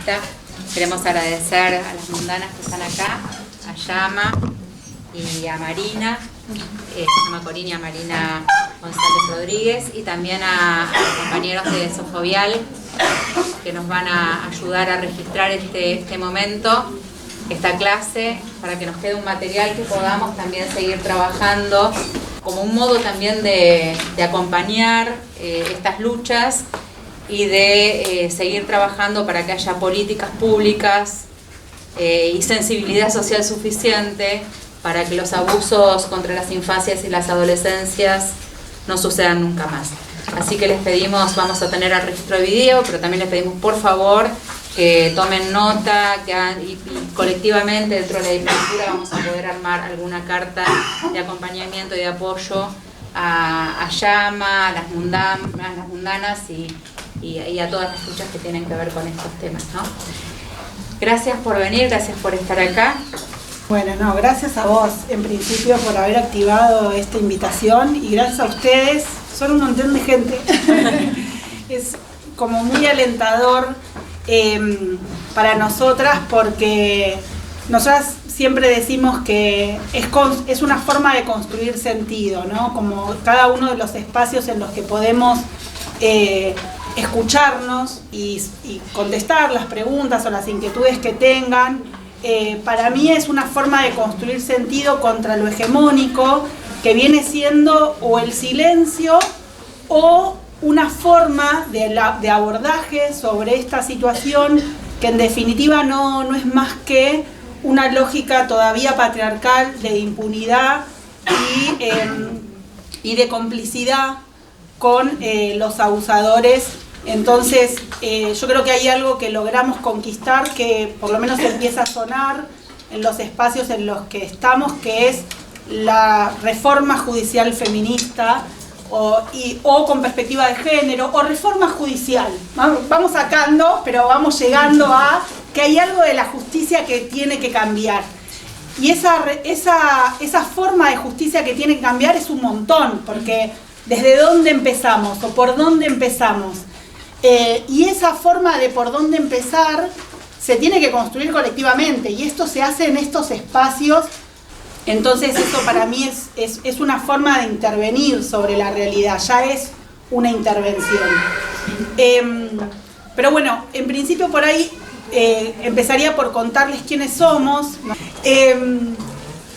feminista. Queremos agradecer a las mundanas que están acá, a Llama y a Marina, Llama Corín y a Marina González Rodríguez, y también a los compañeros de Sofovial que nos van a ayudar a registrar este momento, esta clase, para que nos quede un material que podamos también seguir trabajando como un modo también de acompañar estas luchas y de seguir trabajando para que haya políticas públicas y sensibilidad social suficiente para que los abusos contra las infancias y las adolescencias no sucedan nunca más. Así que les pedimos, vamos a tener el registro de video, pero también les pedimos por favor que tomen nota, y colectivamente dentro de la diplomatura vamos a poder armar alguna carta de acompañamiento y de apoyo a Llama, a las mundanas y a todas las luchas que tienen que ver con estos temas, ¿no? Gracias por venir, gracias por estar acá. Bueno, no, gracias a vos en principio por haber activado esta invitación y gracias a ustedes, son un montón de gente. Es como muy alentador para nosotras porque nosotras siempre decimos que es una forma de construir sentido, ¿no? Como cada uno de los espacios en los que podemos escucharnos y contestar las preguntas o las inquietudes que tengan. Para mí es una forma de construir sentido contra lo hegemónico, que viene siendo o el silencio o una forma de abordaje sobre esta situación que en definitiva no es más que una lógica todavía patriarcal de impunidad y de complicidad con los abusadores. Entonces, yo creo que hay algo que logramos conquistar, que por lo menos empieza a sonar en los espacios en los que estamos, que es la reforma judicial feminista o con perspectiva de género, o reforma judicial. Vamos sacando, pero vamos llegando a que hay algo de la justicia que tiene que cambiar. Y esa forma de justicia que tiene que cambiar es un montón, porque ¿desde dónde empezamos o por dónde empezamos? Y esa forma de por dónde empezar se tiene que construir colectivamente y esto se hace en estos espacios. Entonces eso para mí es una forma de intervenir sobre la realidad, ya es una intervención. Pero bueno, en principio por ahí empezaría por contarles quiénes somos.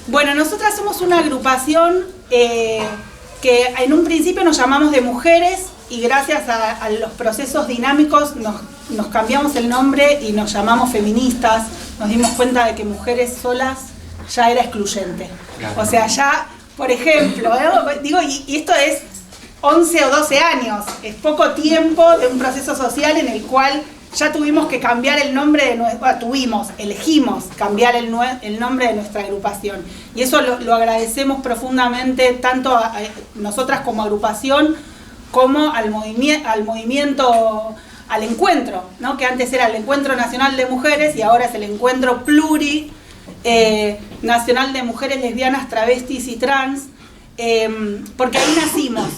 Bueno, nosotras somos una agrupación que en un principio nos llamamos de mujeres, y gracias a los procesos dinámicos nos cambiamos el nombre y nos llamamos feministas. Nos dimos cuenta de que mujeres solas ya era excluyente. Claro. O sea, ya, por ejemplo, digo, y esto es 11 o 12 años, es poco tiempo de un proceso social en el cual ya tuvimos que cambiar el nombre elegimos cambiar el nombre de nuestra agrupación. Y eso lo agradecemos profundamente, tanto a nosotras como agrupación, como al movimiento, al encuentro, ¿no? Que antes era el Encuentro Nacional de Mujeres y ahora es el Encuentro Nacional de Mujeres Lesbianas, Travestis y Trans, porque ahí nacimos.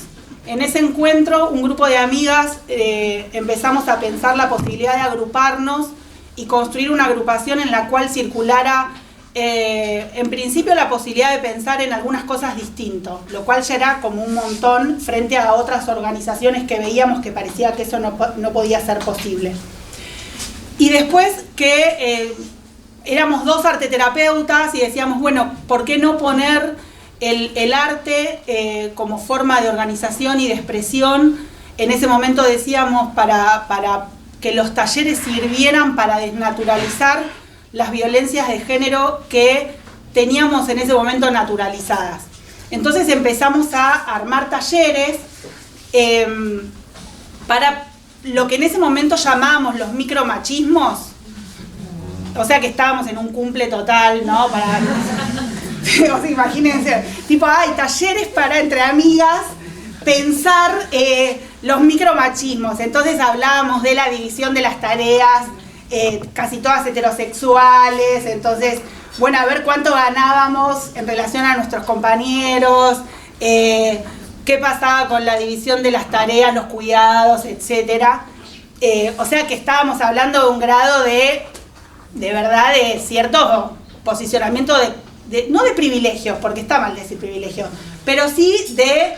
En ese encuentro, un grupo de amigas empezamos a pensar la posibilidad de agruparnos y construir una agrupación en la cual circulara en principio la posibilidad de pensar en algunas cosas distintas, lo cual ya era como un montón frente a otras organizaciones que veíamos que parecía que eso no podía ser posible. Y después que éramos dos arteterapeutas y decíamos, bueno, ¿por qué no poner el arte como forma de organización y de expresión? En ese momento decíamos para que los talleres sirvieran para desnaturalizar las violencias de género que teníamos en ese momento naturalizadas. Entonces empezamos a armar talleres para lo que en ese momento llamábamos los micromachismos. O sea que estábamos en un cumple total, ¿no? O sea, imagínense, tipo, hay talleres para entre amigas pensar los micromachismos. Entonces hablábamos de la división de las tareas, casi todas heterosexuales. Entonces, bueno, a ver cuánto ganábamos en relación a nuestros compañeros, qué pasaba con la división de las tareas, los cuidados, etcétera. O sea que estábamos hablando de un grado de verdad, de cierto posicionamiento no de privilegios, porque está mal decir privilegio, pero sí de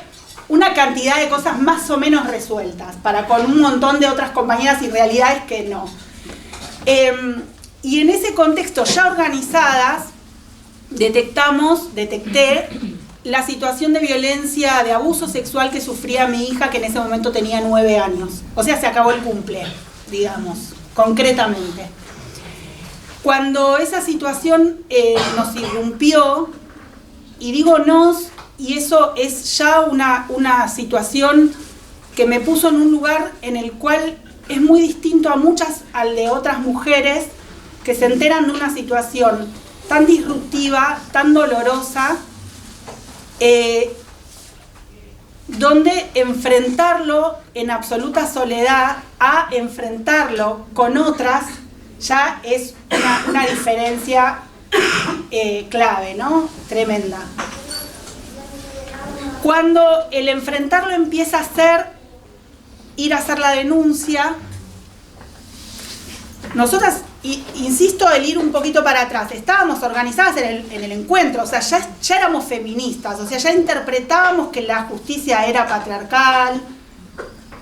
una cantidad de cosas más o menos resueltas, para con un montón de otras compañeras y realidades que no. Y en ese contexto, ya organizadas, detecté la situación de violencia, de abuso sexual que sufría mi hija, que en ese momento tenía 9 años. O sea, se acabó el cumple, digamos, concretamente. Cuando esa situación nos irrumpió, y digo nos, y eso es ya una situación que me puso en un lugar en el cual es muy distinto al de otras mujeres que se enteran de una situación tan disruptiva, tan dolorosa, donde enfrentarlo en absoluta soledad a enfrentarlo con otras ya es una diferencia clave, ¿no? Tremenda. Cuando el enfrentarlo empieza a ser ir a hacer la denuncia, nosotras, insisto, el ir un poquito para atrás, estábamos organizadas en el encuentro, o sea, ya éramos feministas, o sea, ya interpretábamos que la justicia era patriarcal,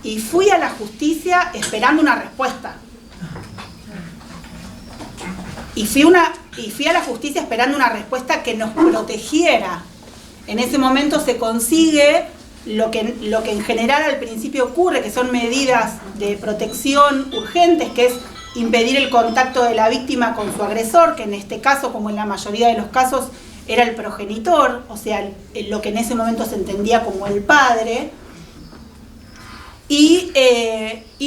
y fui a la justicia esperando una respuesta. Y fui a la justicia esperando una respuesta que nos protegiera. En ese momento se consigue lo que en general al principio ocurre, que son medidas de protección urgentes, que es impedir el contacto de la víctima con su agresor, que en este caso, como en la mayoría de los casos, era el progenitor, o sea, lo que en ese momento se entendía como el padre. Y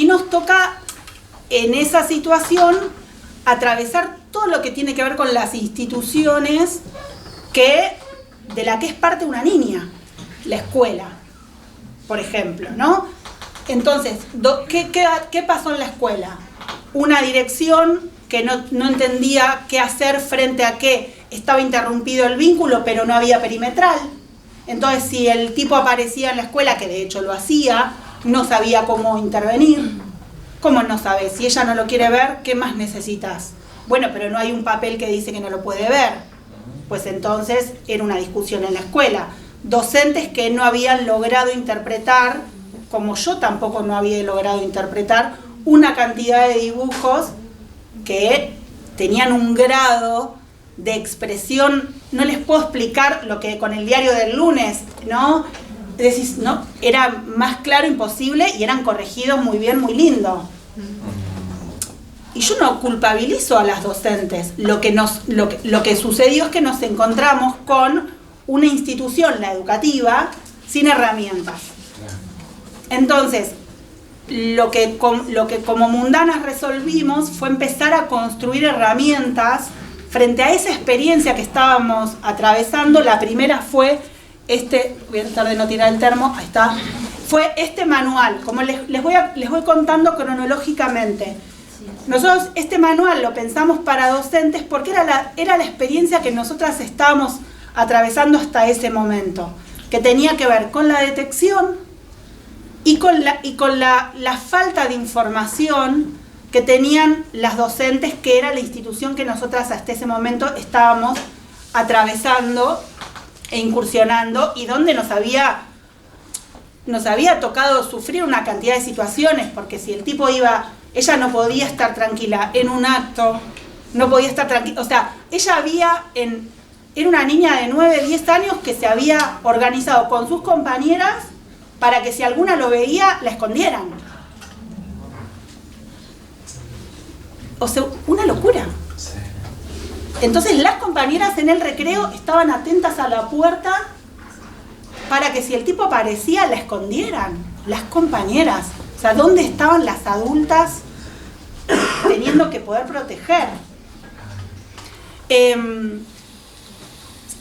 nos toca en esa situación atravesar todo lo que tiene que ver con las instituciones de la que es parte una niña, la escuela, por ejemplo, ¿no? Entonces, ¿qué pasó en la escuela? Una dirección que no entendía qué hacer frente a que estaba interrumpido el vínculo, pero no había perimetral. Entonces, si el tipo aparecía en la escuela, que de hecho lo hacía, no sabía cómo intervenir. ¿Cómo no sabes? Si ella no lo quiere ver, ¿qué más necesitas? Bueno, pero no hay un papel que dice que no lo puede ver. Pues entonces era una discusión en la escuela. Docentes que no habían logrado interpretar, como yo tampoco no había logrado interpretar, una cantidad de dibujos que tenían un grado de expresión, no les puedo explicar lo que con el diario del lunes, ¿no? Decís, no, era más claro imposible y eran corregidos muy bien, muy lindo. Y yo no culpabilizo a las docentes. Lo que sucedió es que nos encontramos con una institución, la educativa, sin herramientas. Entonces, lo que como mundanas resolvimos fue empezar a construir herramientas frente a esa experiencia que estábamos atravesando. La primera fue voy a tratar de no tirar el termo, ahí está, fue este manual, como les voy contando cronológicamente. Nosotros este manual lo pensamos para docentes porque era la experiencia que nosotras estábamos atravesando hasta ese momento, que tenía que ver con la detección y con la falta de información que tenían las docentes, que era la institución que nosotras hasta ese momento estábamos atravesando e incursionando, y donde nos había tocado sufrir una cantidad de situaciones, porque si el tipo iba, ella no podía estar tranquila en un acto, no podía estar tranquila, o sea, ella era una niña de 9, 10 años que se había organizado con sus compañeras para que si alguna lo veía, la escondieran. O sea, una locura. Entonces las compañeras en el recreo estaban atentas a la puerta para que si el tipo aparecía, la escondieran. Las compañeras. O sea, ¿dónde estaban las adultas teniendo que poder proteger?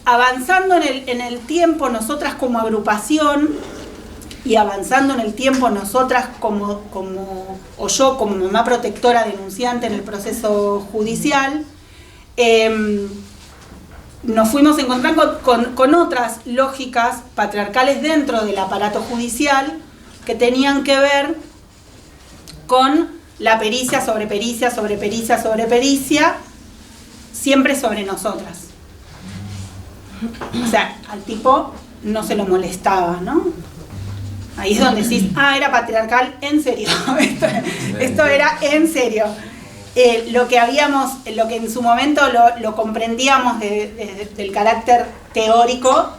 Avanzando en el tiempo, nosotras como agrupación, y avanzando en el tiempo nosotras o yo como mamá protectora denunciante en el proceso judicial, nos fuimos a encontrar con otras lógicas patriarcales dentro del aparato judicial que tenían que ver con la pericia sobre pericia, sobre pericia, sobre pericia, siempre sobre nosotras. O sea, al tipo no se lo molestaba, ¿no? Ahí es donde decís, era patriarcal, en serio. Esto era en serio. Lo que en su momento lo comprendíamos del carácter teórico,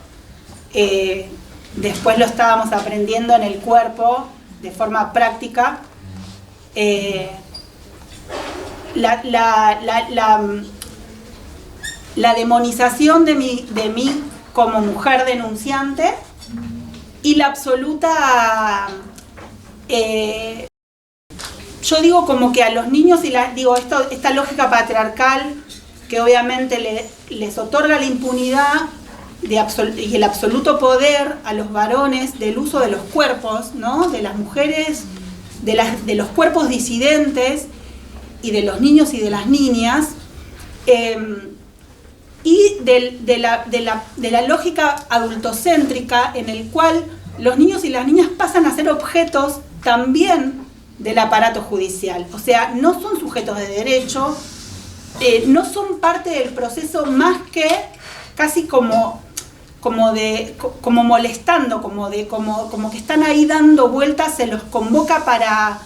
después lo estábamos aprendiendo en el cuerpo de forma práctica. La demonización de mí como mujer denunciante y la absoluta, yo digo como que a los niños esta lógica patriarcal que obviamente les otorga la impunidad y el absoluto poder a los varones del uso de los cuerpos, ¿no? De las mujeres, de los cuerpos disidentes y de los niños y de las niñas, y de la lógica adultocéntrica en el cual los niños y las niñas pasan a ser objetos también del aparato judicial. O sea, no son sujetos de derecho, no son parte del proceso más que casi como molestando, como que están ahí dando vueltas, se los convoca para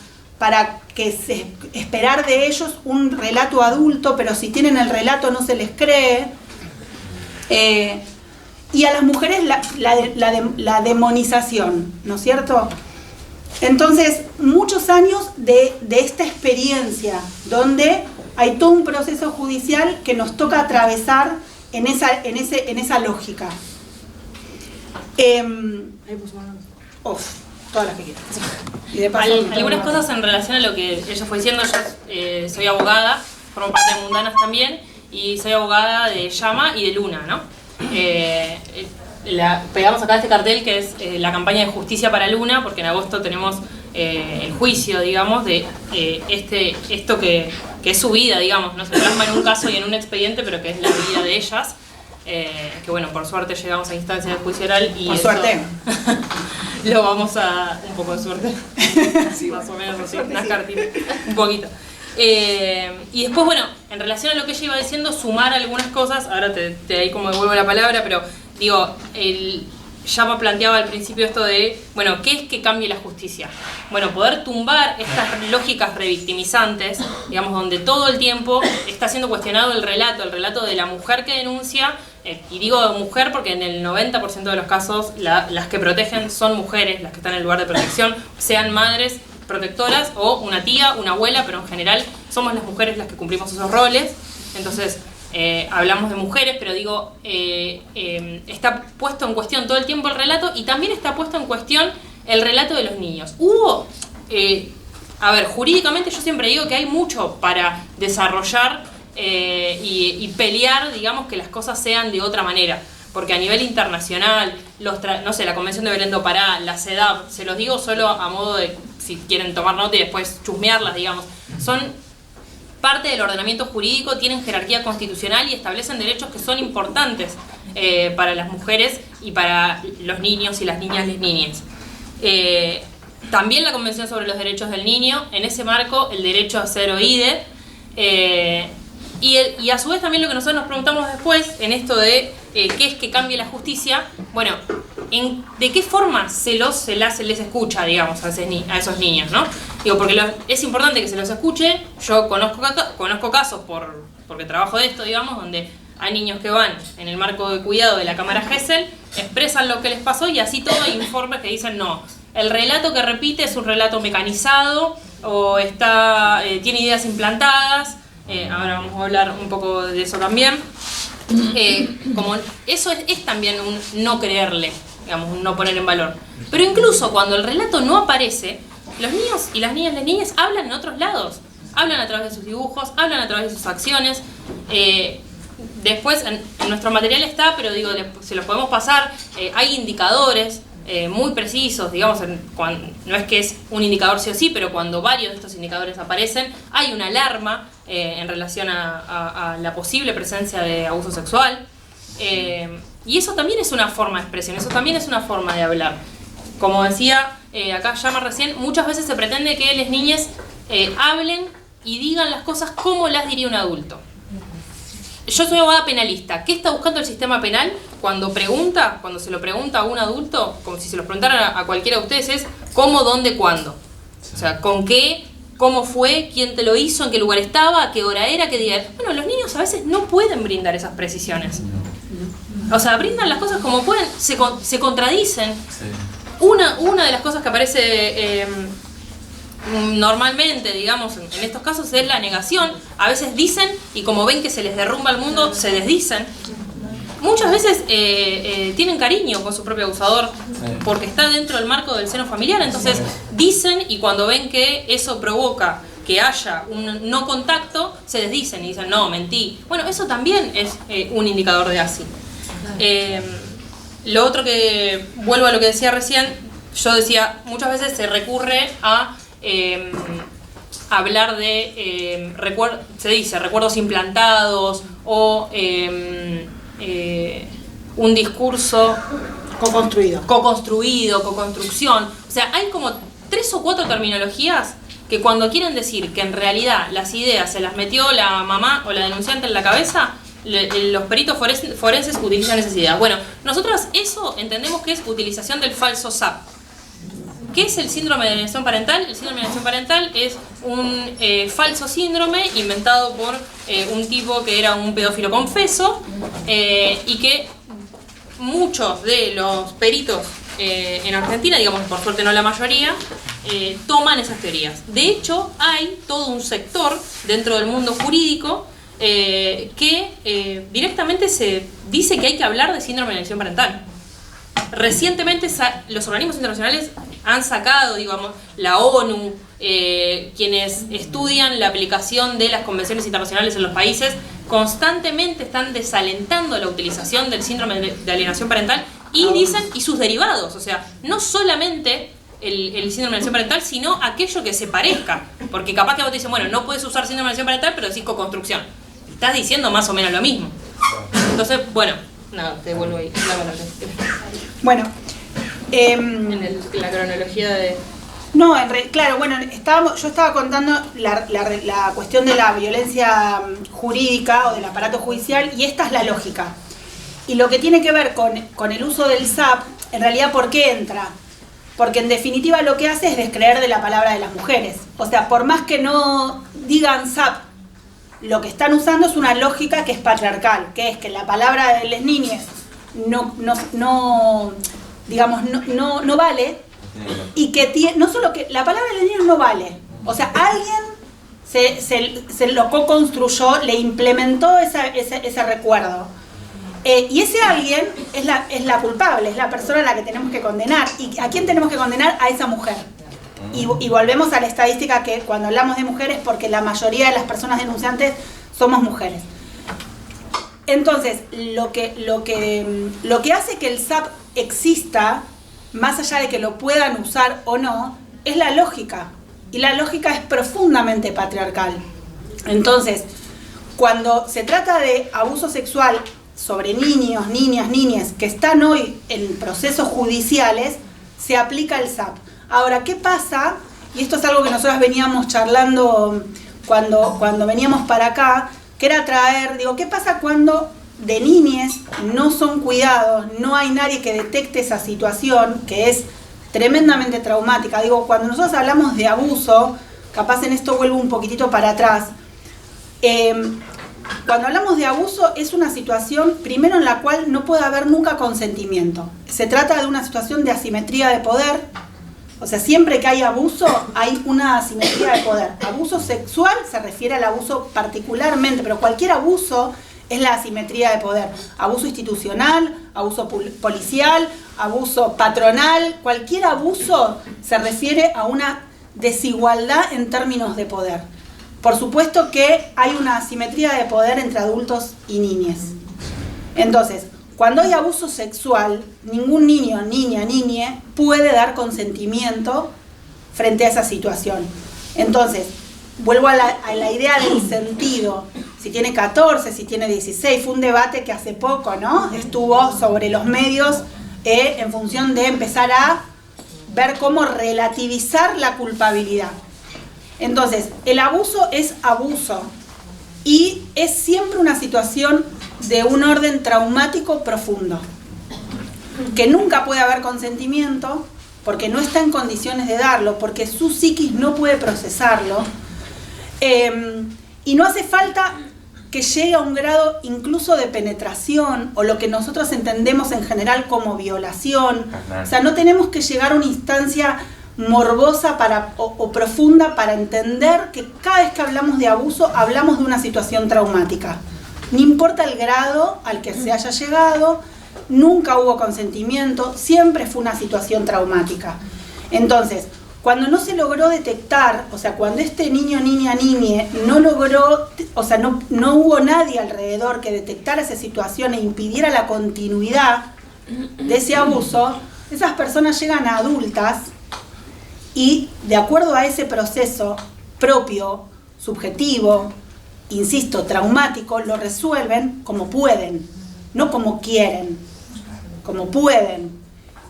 esperar de ellos un relato adulto, pero si tienen el relato no se les cree. Y a las mujeres la demonización, ¿no es cierto? Entonces, muchos años de esta experiencia, donde hay todo un proceso judicial que nos toca atravesar en esa lógica. Todas las que quieras. Y de paso, algunas cosas en relación a lo que ella fue diciendo. Yo soy abogada, formo parte de Mundanas también, y soy abogada de Llama y de Luna, ¿no? Pegamos acá este cartel que es la campaña de justicia para Luna, porque en agosto tenemos el juicio, digamos, de esto que es su vida, digamos, no se plasma en un caso y en un expediente, pero que es la vida de ellas. Que bueno, por suerte llegamos a instancia de juicio oral y por suerte lo vamos a... un poco de suerte, sí, más o menos así, unas cartitas, un poquito. Y después, bueno, en relación a lo que ella iba diciendo, sumar algunas cosas. Ahora te ahí como devuelvo la palabra, pero digo, Llama planteaba al principio esto de, bueno, ¿qué es que cambie la justicia? Bueno, poder tumbar estas lógicas revictimizantes, digamos, donde todo el tiempo está siendo cuestionado el relato de la mujer que denuncia, y digo mujer porque en el 90% de los casos las que protegen son mujeres, las que están en el lugar de protección, sean madres protectoras o una tía, una abuela, pero en general somos las mujeres las que cumplimos esos roles. Entonces, hablamos de mujeres, pero digo, está puesto en cuestión todo el tiempo el relato y también está puesto en cuestión el relato de los niños. Jurídicamente yo siempre digo que hay mucho para desarrollar y pelear, digamos, que las cosas sean de otra manera. Porque a nivel internacional, la Convención de Belén do Pará, la CEDAW, se los digo solo a modo de, si quieren tomar nota y después chusmearlas, digamos, son parte del ordenamiento jurídico, tienen jerarquía constitucional y establecen derechos que son importantes para las mujeres y para los niños y las niñas, les niñas. También la Convención sobre los Derechos del Niño, en ese marco el derecho a ser oíde, y a su vez también lo que nosotros nos preguntamos después en esto de qué es que cambie la justicia. Bueno, ¿de qué forma se les escucha, digamos, a esos niños, ¿no? Digo, porque es importante que se los escuche. Yo conozco casos, porque trabajo de esto, digamos, donde hay niños que van en el marco de cuidado de la Cámara Gesell, expresan lo que les pasó y así todo hay informes que dicen no, el relato que repite es un relato mecanizado o tiene ideas implantadas. Ahora vamos a hablar un poco de eso también. Como eso es también un no creerle, digamos, un no poner en valor. Pero incluso cuando el relato no aparece, los niños y las niñas hablan en otros lados. Hablan a través de sus dibujos, hablan a través de sus acciones. Después en nuestro material está, pero digo, se los podemos pasar. Hay indicadores muy precisos, digamos, no es que es un indicador sí o sí, pero cuando varios de estos indicadores aparecen, hay una alarma en relación a la posible presencia de abuso sexual. Y eso también es una forma de expresión, eso también es una forma de hablar. Como decía acá Llama recién, muchas veces se pretende que las niñas hablen y digan las cosas como las diría un adulto. Yo soy abogada penalista. ¿Qué está buscando el sistema penal cuando se lo pregunta a un adulto, como si se lo preguntara a cualquiera de ustedes, es cómo, dónde, cuándo? O sea, con qué, cómo fue, quién te lo hizo, en qué lugar estaba, a qué hora era, qué día era. Bueno, los niños a veces no pueden brindar esas precisiones. O sea, brindan las cosas como pueden, se contradicen. Una de las cosas que aparece normalmente, digamos, en estos casos es la negación. A veces dicen y como ven que se les derrumba el mundo, se desdicen. Muchas veces tienen cariño con su propio abusador porque está dentro del marco del seno familiar, entonces dicen y cuando ven que eso provoca que haya un no contacto, se desdicen y dicen, no, mentí. Bueno, eso también es un indicador de ASI. Lo otro que, vuelvo a lo que decía recién, yo decía, muchas veces se recurre a hablar de, se dice, recuerdos implantados o un discurso co-construido, co-construcción. O sea, hay como 3 o 4 terminologías que cuando quieren decir que en realidad las ideas se las metió la mamá o la denunciante en la cabeza, los peritos forenses utilizan esas ideas. Bueno, nosotros eso entendemos que es utilización del falso SAP. ¿Qué es el síndrome de alienación parental? El síndrome de alienación parental es un falso síndrome inventado por un tipo que era un pedófilo confeso y que muchos de los peritos en Argentina, digamos por suerte no la mayoría, toman esas teorías. De hecho, hay todo un sector dentro del mundo jurídico que directamente se dice que hay que hablar de síndrome de alienación parental. Recientemente los organismos internacionales han sacado, digamos, la ONU, quienes estudian la aplicación de las convenciones internacionales en los países, constantemente están desalentando la utilización del síndrome de alienación parental y dicen, y sus derivados, o sea, no solamente el síndrome de alienación parental, sino aquello que se parezca, porque capaz que vos te dicen, bueno, no puedes usar síndrome de alienación parental, pero decís co-construcción. Estás diciendo más o menos lo mismo. Entonces, bueno, nada, te vuelvo ahí. Bueno, en la cronología de... No, claro, bueno, yo estaba contando la cuestión de la violencia jurídica o del aparato judicial y esta es la lógica. Y lo que tiene que ver con el uso del SAP, en realidad, ¿por qué entra? Porque en definitiva lo que hace es descreer de la palabra de las mujeres. O sea, por más que no digan SAP, lo que están usando es una lógica que es patriarcal, que es que la palabra de las niñas no vale, y que no solo que la palabra de los niños no vale, o sea, alguien se lo co-construyó, le implementó ese recuerdo, y ese alguien es la culpable, es la persona a la que tenemos que condenar. ¿Y a quién tenemos que condenar? A esa mujer. Y volvemos a la estadística que cuando hablamos de mujeres, porque la mayoría de las personas denunciantes somos mujeres. Entonces, lo que hace que el SAP exista, más allá de que lo puedan usar o no, es la lógica. Y la lógica es profundamente patriarcal. Entonces, cuando se trata de abuso sexual sobre niños, niñas, que están hoy en procesos judiciales, se aplica el SAP. Ahora, ¿qué pasa? Y esto es algo que nosotros veníamos charlando cuando veníamos para acá, que era traer, ¿qué pasa cuando de niñes no son cuidados, no hay nadie que detecte esa situación, que es tremendamente traumática? Cuando nosotros hablamos de abuso, capaz en esto vuelvo un poquitito para atrás, cuando hablamos de abuso es una situación, primero, en la cual no puede haber nunca consentimiento. Se trata de una situación de asimetría de poder. O sea, siempre que hay abuso, hay una asimetría de poder. Abuso sexual se refiere al abuso particularmente, pero cualquier abuso es la asimetría de poder. Abuso institucional, abuso policial, abuso patronal, cualquier abuso se refiere a una desigualdad en términos de poder. Por supuesto que hay una asimetría de poder entre adultos y niñas. Entonces, cuando hay abuso sexual, ningún niño, niña, puede dar consentimiento frente a esa situación. Entonces, vuelvo a la idea del sentido. Si tiene 14, si tiene 16, fue un debate que hace poco, ¿no? Estuvo sobre los medios en función de empezar a ver cómo relativizar la culpabilidad. Entonces, el abuso es abuso y es siempre una situación de un orden traumático profundo, que nunca puede haber consentimiento porque no está en condiciones de darlo, porque su psiquis no puede procesarlo, y no hace falta que llegue a un grado incluso de penetración o lo que nosotros entendemos en general como violación. O sea, no tenemos que llegar a una instancia morbosa o profunda para entender que cada vez que hablamos de abuso hablamos de una situación traumática. No importa el grado al que se haya llegado, nunca hubo consentimiento, siempre fue una situación traumática. Entonces, cuando no se logró detectar, o sea, cuando este niño, niña, niñe no logró, o sea, no hubo nadie alrededor que detectara esa situación e impidiera la continuidad de ese abuso, esas personas llegan a adultas y, de acuerdo a ese proceso propio, subjetivo, insisto, traumático, lo resuelven como pueden, no como quieren, como pueden.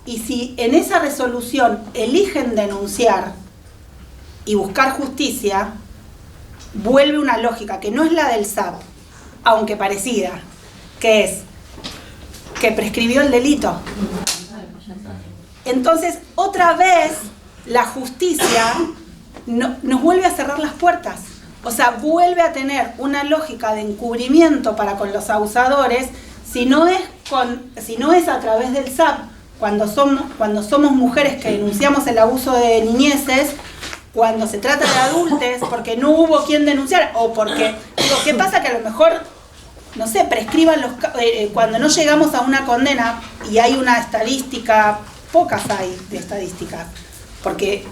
Y si en esa resolución eligen denunciar y buscar justicia, vuelve una lógica que no es la del SAP, aunque parecida, que es que prescribió el delito. Entonces, otra vez, la justicia nos vuelve a cerrar las puertas. O sea, vuelve a tener una lógica de encubrimiento para con los abusadores, si no es a través del SAP, cuando somos mujeres que denunciamos el abuso de niñeces, cuando se trata de adultes, porque no hubo quien denunciar, o porque, digo, ¿qué pasa? Que a lo mejor, no sé, prescriban cuando no llegamos a una condena, y hay una estadística, pocas hay de estadísticas, porque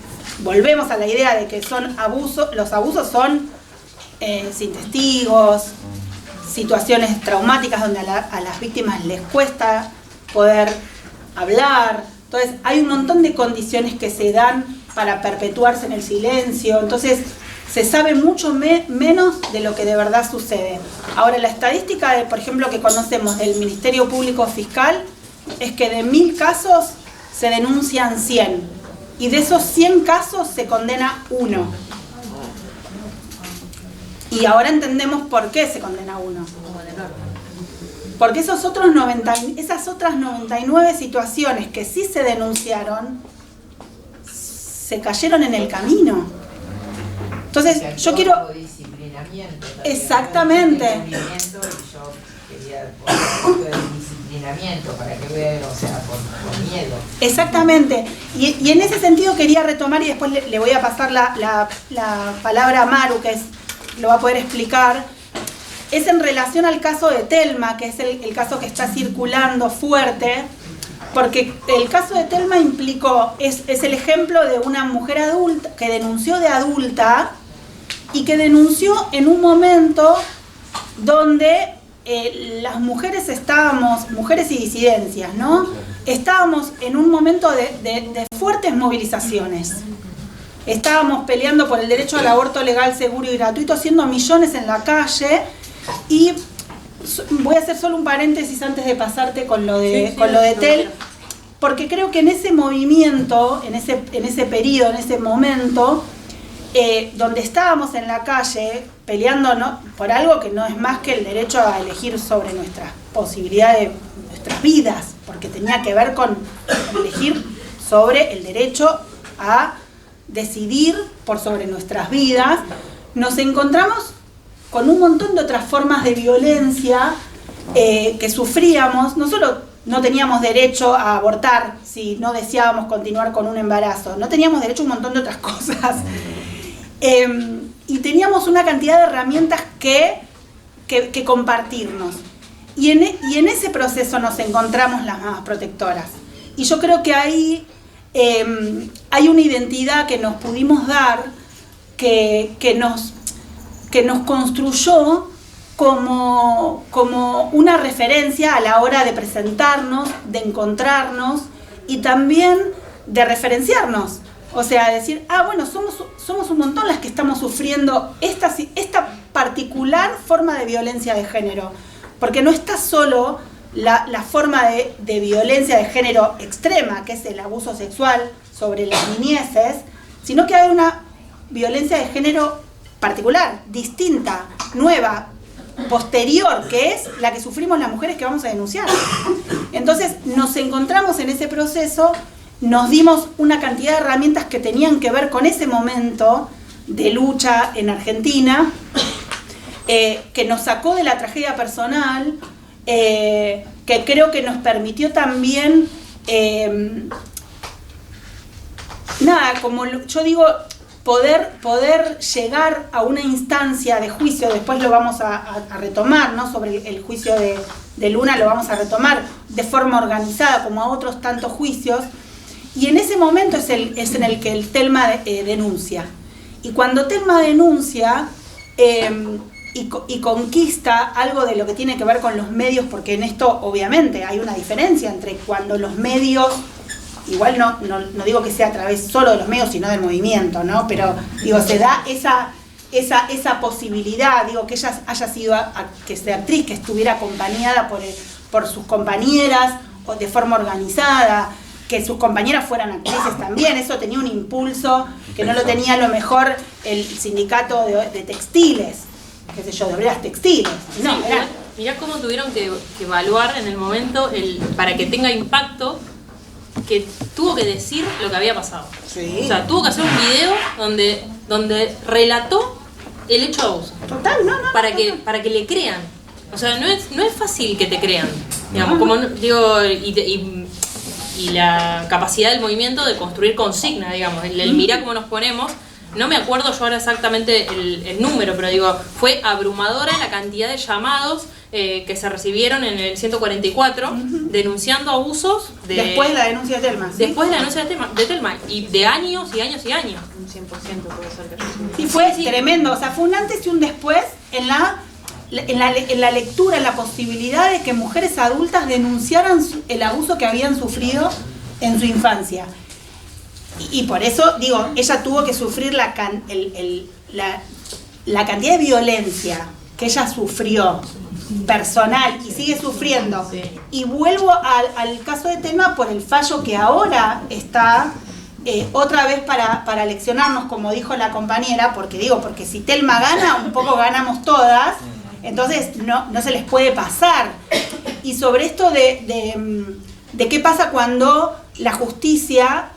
volvemos a la idea de que los abusos son sin testigos, situaciones traumáticas donde a las víctimas les cuesta poder hablar. Entonces hay un montón de condiciones que se dan para perpetuarse en el silencio. Entonces se sabe mucho menos de lo que de verdad sucede. Ahora, la estadística, por ejemplo, que conocemos del Ministerio Público Fiscal es que de 1000 casos se denuncian 100 y de esos 100 casos se condena 1. Y ahora entendemos por qué se condena 1. Porque esas otras 99 situaciones que sí se denunciaron, se cayeron en el camino. Entonces, yo quiero... Exactamente. Y yo quería un poco de disciplinamiento para que vean, o sea, por miedo. Exactamente. Y en ese sentido quería retomar, y después le voy a pasar la palabra a Maru, que lo va a poder explicar. Es en relación al caso de Telma, que es el caso que está circulando fuerte, porque el caso de Telma es el ejemplo de una mujer adulta que denunció de adulta y que denunció en un momento donde las mujeres mujeres y disidencias, ¿no? Estábamos en un momento de fuertes movilizaciones. Estábamos peleando por el derecho al aborto legal, seguro y gratuito, haciendo millones en la calle. Y voy a hacer solo un paréntesis antes de pasarte con lo de Tel, porque creo que en ese movimiento, en ese periodo, en ese momento, donde estábamos en la calle peleando, ¿no?, por algo que no es más que el derecho a elegir sobre nuestras posibilidades, nuestras vidas, porque tenía que ver con elegir sobre el derecho a decidir por sobre nuestras vidas, nos encontramos con un montón de otras formas de violencia que sufríamos. No solo no teníamos derecho a abortar si no deseábamos continuar con un embarazo, no teníamos derecho a un montón de otras cosas. Y teníamos una cantidad de herramientas que compartirnos. Y en ese proceso nos encontramos las mamás protectoras. Y yo creo que ahí hay una identidad que nos pudimos dar que nos construyó como una referencia a la hora de presentarnos, de encontrarnos y también de referenciarnos. O sea, decir, bueno, somos un montón las que estamos sufriendo esta particular forma de violencia de género. Porque no está solo la forma de violencia de género extrema, que es el abuso sexual sobre las niñeces, sino que hay violencia de género particular, distinta, nueva, posterior, que es la que sufrimos las mujeres que vamos a denunciar. Entonces nos encontramos en ese proceso, nos dimos una cantidad de herramientas que tenían que ver con ese momento de lucha en Argentina, que nos sacó de la tragedia personal, que creo que nos permitió también, como yo digo, poder llegar a una instancia de juicio. Después lo vamos a retomar, ¿no? Sobre el juicio de Luna lo vamos a retomar de forma organizada, como a otros tantos juicios, y en ese momento es en el que el Telma denuncia. Y cuando Telma denuncia y conquista algo de lo que tiene que ver con los medios, porque en esto obviamente hay una diferencia entre cuando los medios, igual no digo que sea a través solo de los medios, sino del movimiento, ¿no? Pero digo, se da esa posibilidad, digo, que ella haya sido que sea actriz, que estuviera acompañada por sus compañeras o de forma organizada, que sus compañeras fueran actrices también. Eso tenía un impulso que no lo tenía a lo mejor el sindicato de textiles, qué sé yo, de obreras textiles. No, sí, mirá cómo tuvieron que evaluar en el momento para que tenga impacto, que tuvo que decir lo que había pasado. Sí. O sea, tuvo que hacer un video donde relató el hecho de abuso. Total, para que le crean. O sea, no es fácil que te crean. Digamos, como digo, y la capacidad del movimiento de construir consigna, digamos, el mirá cómo nos ponemos. No me acuerdo yo ahora exactamente el número, pero digo, fue abrumadora la cantidad de llamados que se recibieron en el 144 denunciando abusos después de la denuncia de Telma. ¿Sí? Después de la denuncia de Telma, y de años y años y años. Un 100% puede ser que sí, fue tremendo. O sea, fue un antes y un después en la lectura, en la posibilidad de que mujeres adultas denunciaran el abuso que habían sufrido en su infancia. Y por eso, digo, ella tuvo que sufrir la cantidad de violencia que ella sufrió, personal, y sigue sufriendo. Sí. Y vuelvo al caso de Telma por el fallo que ahora está otra vez para leccionarnos, como dijo la compañera, porque si Telma gana, un poco ganamos todas, entonces no se les puede pasar. Y sobre esto de qué pasa cuando la justicia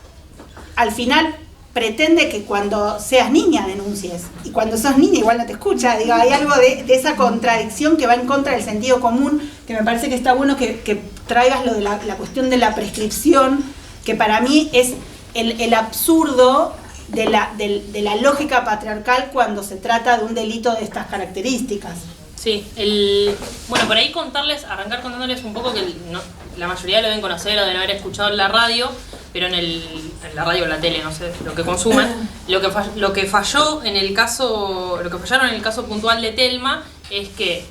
al final pretende que cuando seas niña denuncies, y cuando sos niña igual no te escucha. Digo, hay algo de esa contradicción que va en contra del sentido común, que me parece que está bueno que traigas lo de la cuestión de la prescripción, que para mí es el absurdo de la lógica patriarcal cuando se trata de un delito de estas características. Sí, bueno, por ahí arrancar contándoles un poco que la mayoría lo deben conocer o deben haber escuchado en la radio, pero en la radio o en la tele, no sé, lo que consuman. Lo que fallaron en el caso puntual de Telma es que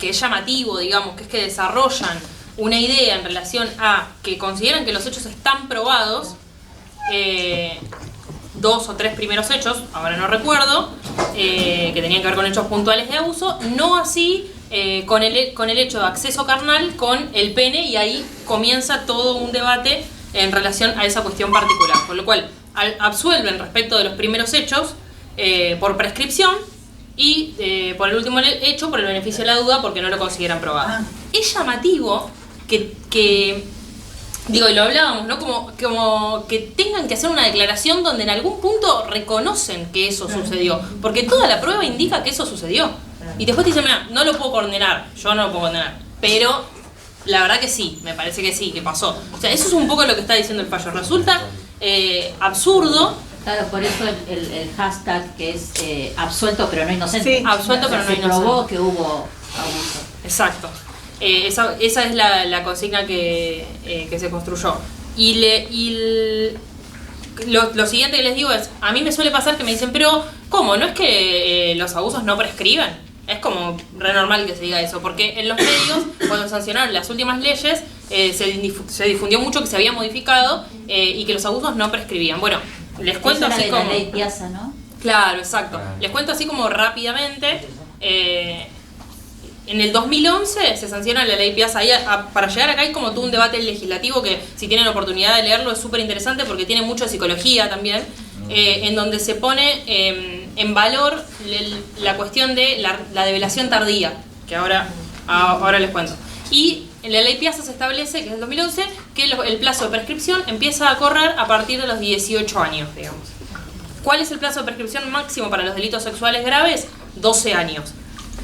es llamativo, digamos, que es que desarrollan una idea en relación a que consideran que los hechos están probados, 2 o 3 primeros hechos, ahora no recuerdo, que tenían que ver con hechos puntuales de abuso, no así con el hecho de acceso carnal con el pene, y ahí comienza todo un debate en relación a esa cuestión particular, con lo cual absuelven respecto de los primeros hechos por prescripción y por el último hecho por el beneficio de la duda, porque no lo consideran probado. Es llamativo que digo, y lo hablábamos, ¿no? Como que tengan que hacer una declaración donde en algún punto reconocen que eso sucedió, porque toda la prueba indica que eso sucedió. Y después te dicen, mira, no lo puedo condenar, yo no lo puedo condenar, pero la verdad que sí, me parece que sí, que pasó. O sea, eso es un poco lo que está diciendo el fallo. Resulta absurdo. Claro, por eso el hashtag que es absuelto pero no inocente. Sí, absuelto pero no inocente. Se probó que hubo abuso. Exacto. Esa es la consigna que se construyó. Lo siguiente que les digo es, a mí me suele pasar que me dicen, pero ¿cómo? ¿No es que los abusos no prescriben? Es como re normal que se diga eso, porque en los medios, cuando sancionaron las últimas leyes, se difundió mucho que se había modificado y que los abusos no prescribían. Bueno, les cuento así como... la ley Piazza, ¿no? Claro, exacto. Les cuento así como rápidamente. En el 2011 se sanciona la ley Piazza. Para llegar acá hay como todo un debate legislativo que, si tienen la oportunidad de leerlo, es súper interesante porque tiene mucho de psicología también. en donde se pone en valor la cuestión de la develación tardía, que ahora les cuento. Y en la ley Piazza se establece, que es del 2011, que el plazo de prescripción empieza a correr a partir de los 18 años, digamos. ¿Cuál es el plazo de prescripción máximo para los delitos sexuales graves? 12 años.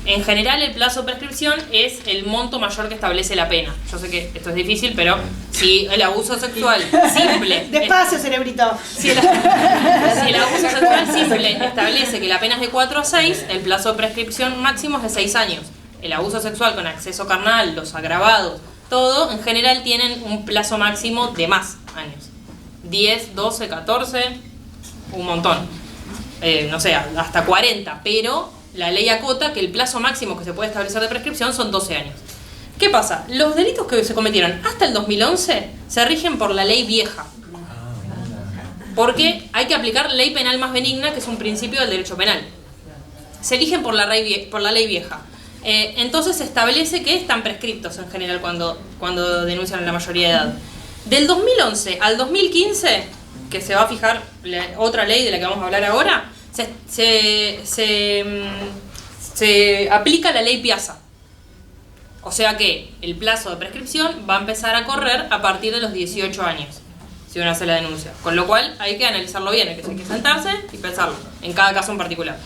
En general, el plazo de prescripción es el monto mayor que establece la pena. Yo sé que esto es difícil, pero si el abuso sexual simple... Despacio, cerebrito. Si el abuso sexual simple establece que la pena es de 4 a 6, el plazo de prescripción máximo es de 6 años. El abuso sexual con acceso carnal, los agravados, todo, en general tienen un plazo máximo de más años. 10, 12, 14, un montón. No sé, hasta 40, pero la ley acota que el plazo máximo que se puede establecer de prescripción son 12 años. ¿Qué pasa? Los delitos que se cometieron hasta el 2011 se rigen por la ley vieja. Porque hay que aplicar ley penal más benigna, que es un principio del derecho penal. Se rigen por la ley vieja. Entonces se establece que están prescriptos en general cuando denuncian a la mayoría de edad. Del 2011 al 2015, que se va a fijar otra ley de la que vamos a hablar ahora, se aplica la ley Piazza. O sea que el plazo de prescripción va a empezar a correr a partir de los 18 años, si uno hace la denuncia. Con lo cual hay que analizarlo bien, hay que sentarse y pensarlo, en cada caso en particular.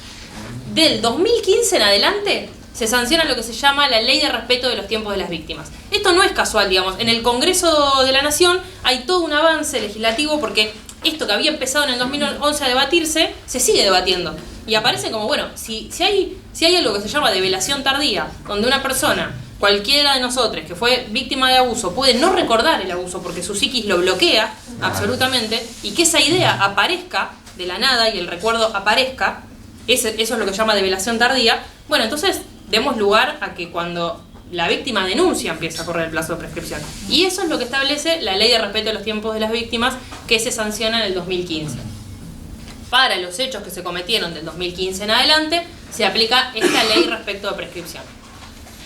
Del 2015 en adelante se sanciona lo que se llama la Ley de Respeto de los Tiempos de las Víctimas. Esto no es casual, digamos. En el Congreso de la Nación hay todo un avance legislativo porque esto que había empezado en el 2011 a debatirse, se sigue debatiendo. Y aparecen como, bueno, si hay algo que se llama develación tardía, donde una persona, cualquiera de nosotros que fue víctima de abuso, puede no recordar el abuso porque su psiquis lo bloquea absolutamente, y que esa idea aparezca de la nada y el recuerdo aparezca, eso es lo que se llama develación tardía. Bueno, entonces demos lugar a que cuando la víctima denuncia empieza a correr el plazo de prescripción. Y eso es lo que establece la Ley de Respeto de los Tiempos de las Víctimas, que se sanciona en el 2015. Para los hechos que se cometieron del 2015 en adelante, se aplica esta ley respecto de prescripción.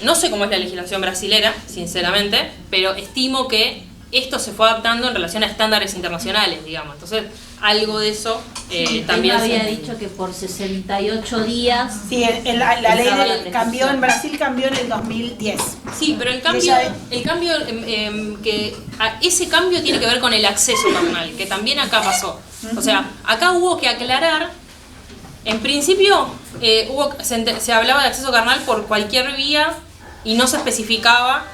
No sé cómo es la legislación brasilera, sinceramente, pero estimo que esto se fue adaptando en relación a estándares internacionales, digamos. Entonces, algo de eso también había dicho que por 68 días... Sí, la ley cambió en Brasil, cambió en el 2010. Sí, pero ese cambio tiene que ver con el acceso carnal, que también acá pasó. O sea, acá hubo que aclarar, en principio se hablaba de acceso carnal por cualquier vía y no se especificaba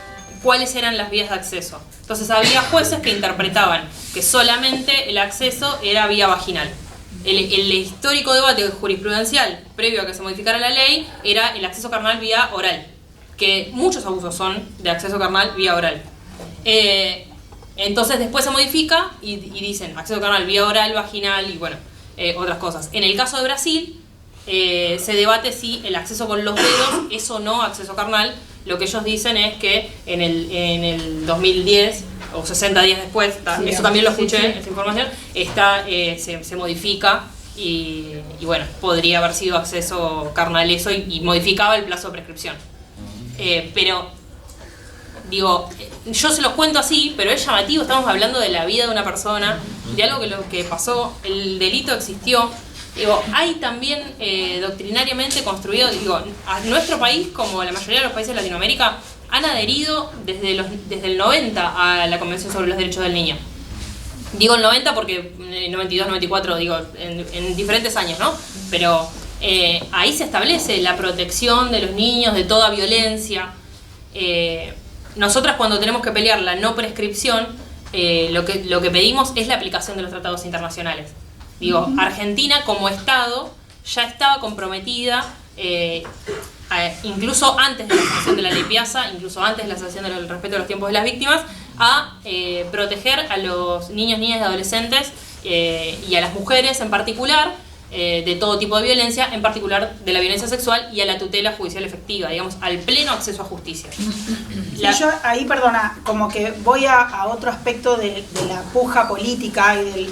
cuáles eran las vías de acceso. Entonces había jueces que interpretaban que solamente el acceso era vía vaginal. El histórico debate jurisprudencial previo a que se modificara la ley era el acceso carnal vía oral, que muchos abusos son de acceso carnal vía oral. Entonces después se modifica y dicen acceso carnal vía oral, vaginal y bueno, otras cosas. En el caso de Brasil se debate si el acceso con los dedos es o no acceso carnal. Lo que ellos dicen es que en el 2010 o 60 días después, sí, eso también lo escuché, esa información, se modifica y bueno, podría haber sido acceso carnal eso y modificaba el plazo de prescripción. Pero, digo, yo se los cuento así, pero es llamativo, estamos hablando de la vida de una persona, de algo que pasó, el delito existió. Digo, hay también doctrinariamente construido, digo, a nuestro país, como la mayoría de los países de Latinoamérica, han adherido desde el 90 a la Convención sobre los Derechos del Niño. Digo el 90 porque 92, 94, digo, en diferentes años, ¿no? Pero ahí se establece la protección de los niños de toda violencia. Nosotras cuando tenemos que pelear la no prescripción, lo que pedimos es la aplicación de los tratados internacionales. Digo, Argentina como Estado ya estaba comprometida, incluso antes de la sanción de la ley Piazza, incluso antes de la sanción del respeto de los tiempos de las víctimas, a proteger a los niños, niñas y adolescentes y a las mujeres en particular de todo tipo de violencia, en particular de la violencia sexual y a la tutela judicial efectiva, digamos, al pleno acceso a justicia. Sí, yo ahí, perdona, como que voy a otro aspecto de la puja política y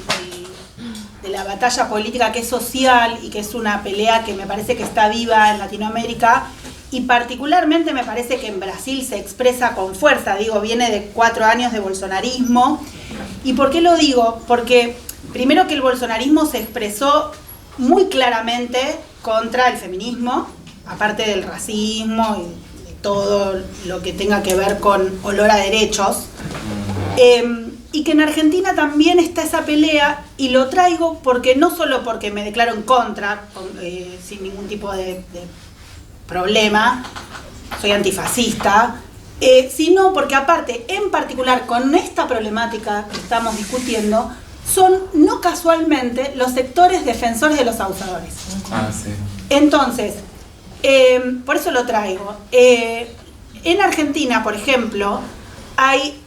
de la batalla política que es social y que es una pelea que me parece que está viva en Latinoamérica y particularmente me parece que en Brasil se expresa con fuerza, digo, viene de 4 años de bolsonarismo. ¿Y por qué lo digo? Porque primero que el bolsonarismo se expresó muy claramente contra el feminismo, aparte del racismo y de todo lo que tenga que ver con olor a derechos. Y que en Argentina también está esa pelea, y lo traigo porque no solo porque me declaro en contra, sin ningún tipo de problema, soy antifascista, sino porque aparte, en particular con esta problemática que estamos discutiendo, son no casualmente los sectores defensores de los abusadores. Ah, sí. Entonces, por eso lo traigo. En Argentina, por ejemplo, hay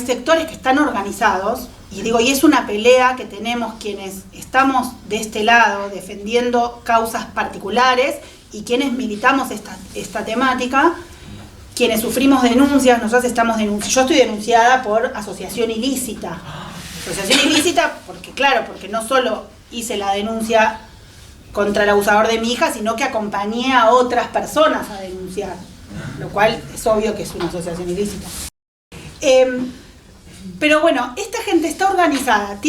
sectores que están organizados, y es una pelea que tenemos quienes estamos de este lado defendiendo causas particulares y quienes militamos esta temática, quienes sufrimos denuncias. Nosotros estamos denunciados. Yo estoy denunciada por asociación ilícita. Asociación ilícita porque no solo hice la denuncia contra el abusador de mi hija, sino que acompañé a otras personas a denunciar, lo cual es obvio que es una asociación ilícita. Pero bueno, esta gente está organizada,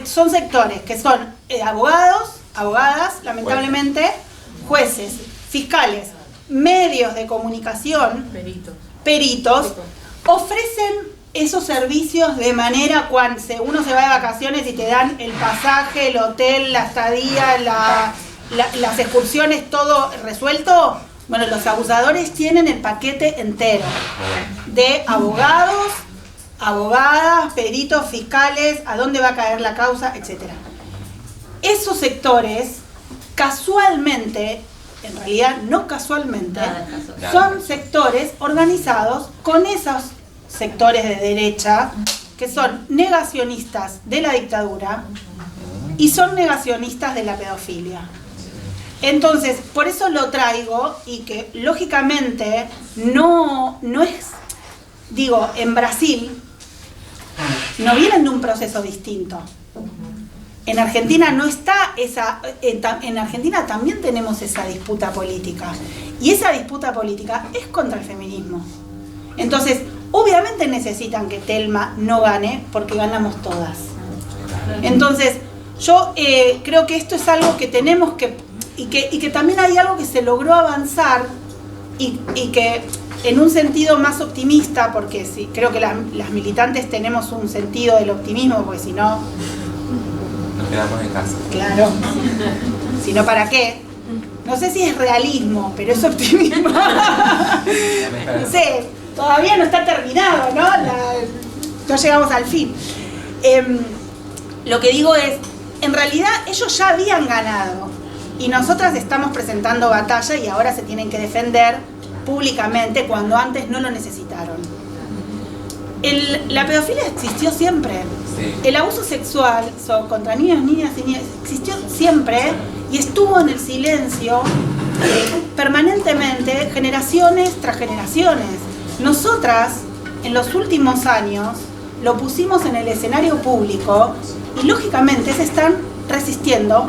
son sectores que son abogados, abogadas, lamentablemente, jueces, fiscales, medios de comunicación, peritos, ofrecen esos servicios de manera cuando uno se va de vacaciones y te dan el pasaje, el hotel, la estadía, las excursiones, todo resuelto. Bueno, los abusadores tienen el paquete entero de abogados, abogadas, peritos, fiscales, a dónde va a caer la causa, etc. Esos sectores, casualmente, en realidad no casualmente, son sectores organizados con esos sectores de derecha que son negacionistas de la dictadura y son negacionistas de la pedofilia. Entonces, por eso lo traigo, y que lógicamente no es, en Brasil no vienen de un proceso distinto. En Argentina no está en Argentina también tenemos esa disputa política, y esa disputa política es contra el feminismo. Entonces, obviamente necesitan que Telma no gane, porque ganamos todas. Entonces, yo creo que esto es algo que tenemos y que también hay algo que se logró avanzar, y que en un sentido más optimista, porque sí, creo que las militantes tenemos un sentido del optimismo, porque si no... Nos quedamos en casa. Claro. Si no, ¿para qué? No sé si es realismo, pero es optimismo. No sé, todavía no está terminado, ¿no? No llegamos al fin. Lo que digo es, en realidad ellos ya habían ganado, y nosotras estamos presentando batalla, y ahora se tienen que defender públicamente cuando antes no lo necesitaron. La pedofilia existió siempre. Sí. El abuso sexual contra niños, niñas y niñas existió siempre, y estuvo en el silencio permanentemente, generaciones tras generaciones. Nosotras, en los últimos años, lo pusimos en el escenario público, y lógicamente se están resistiendo.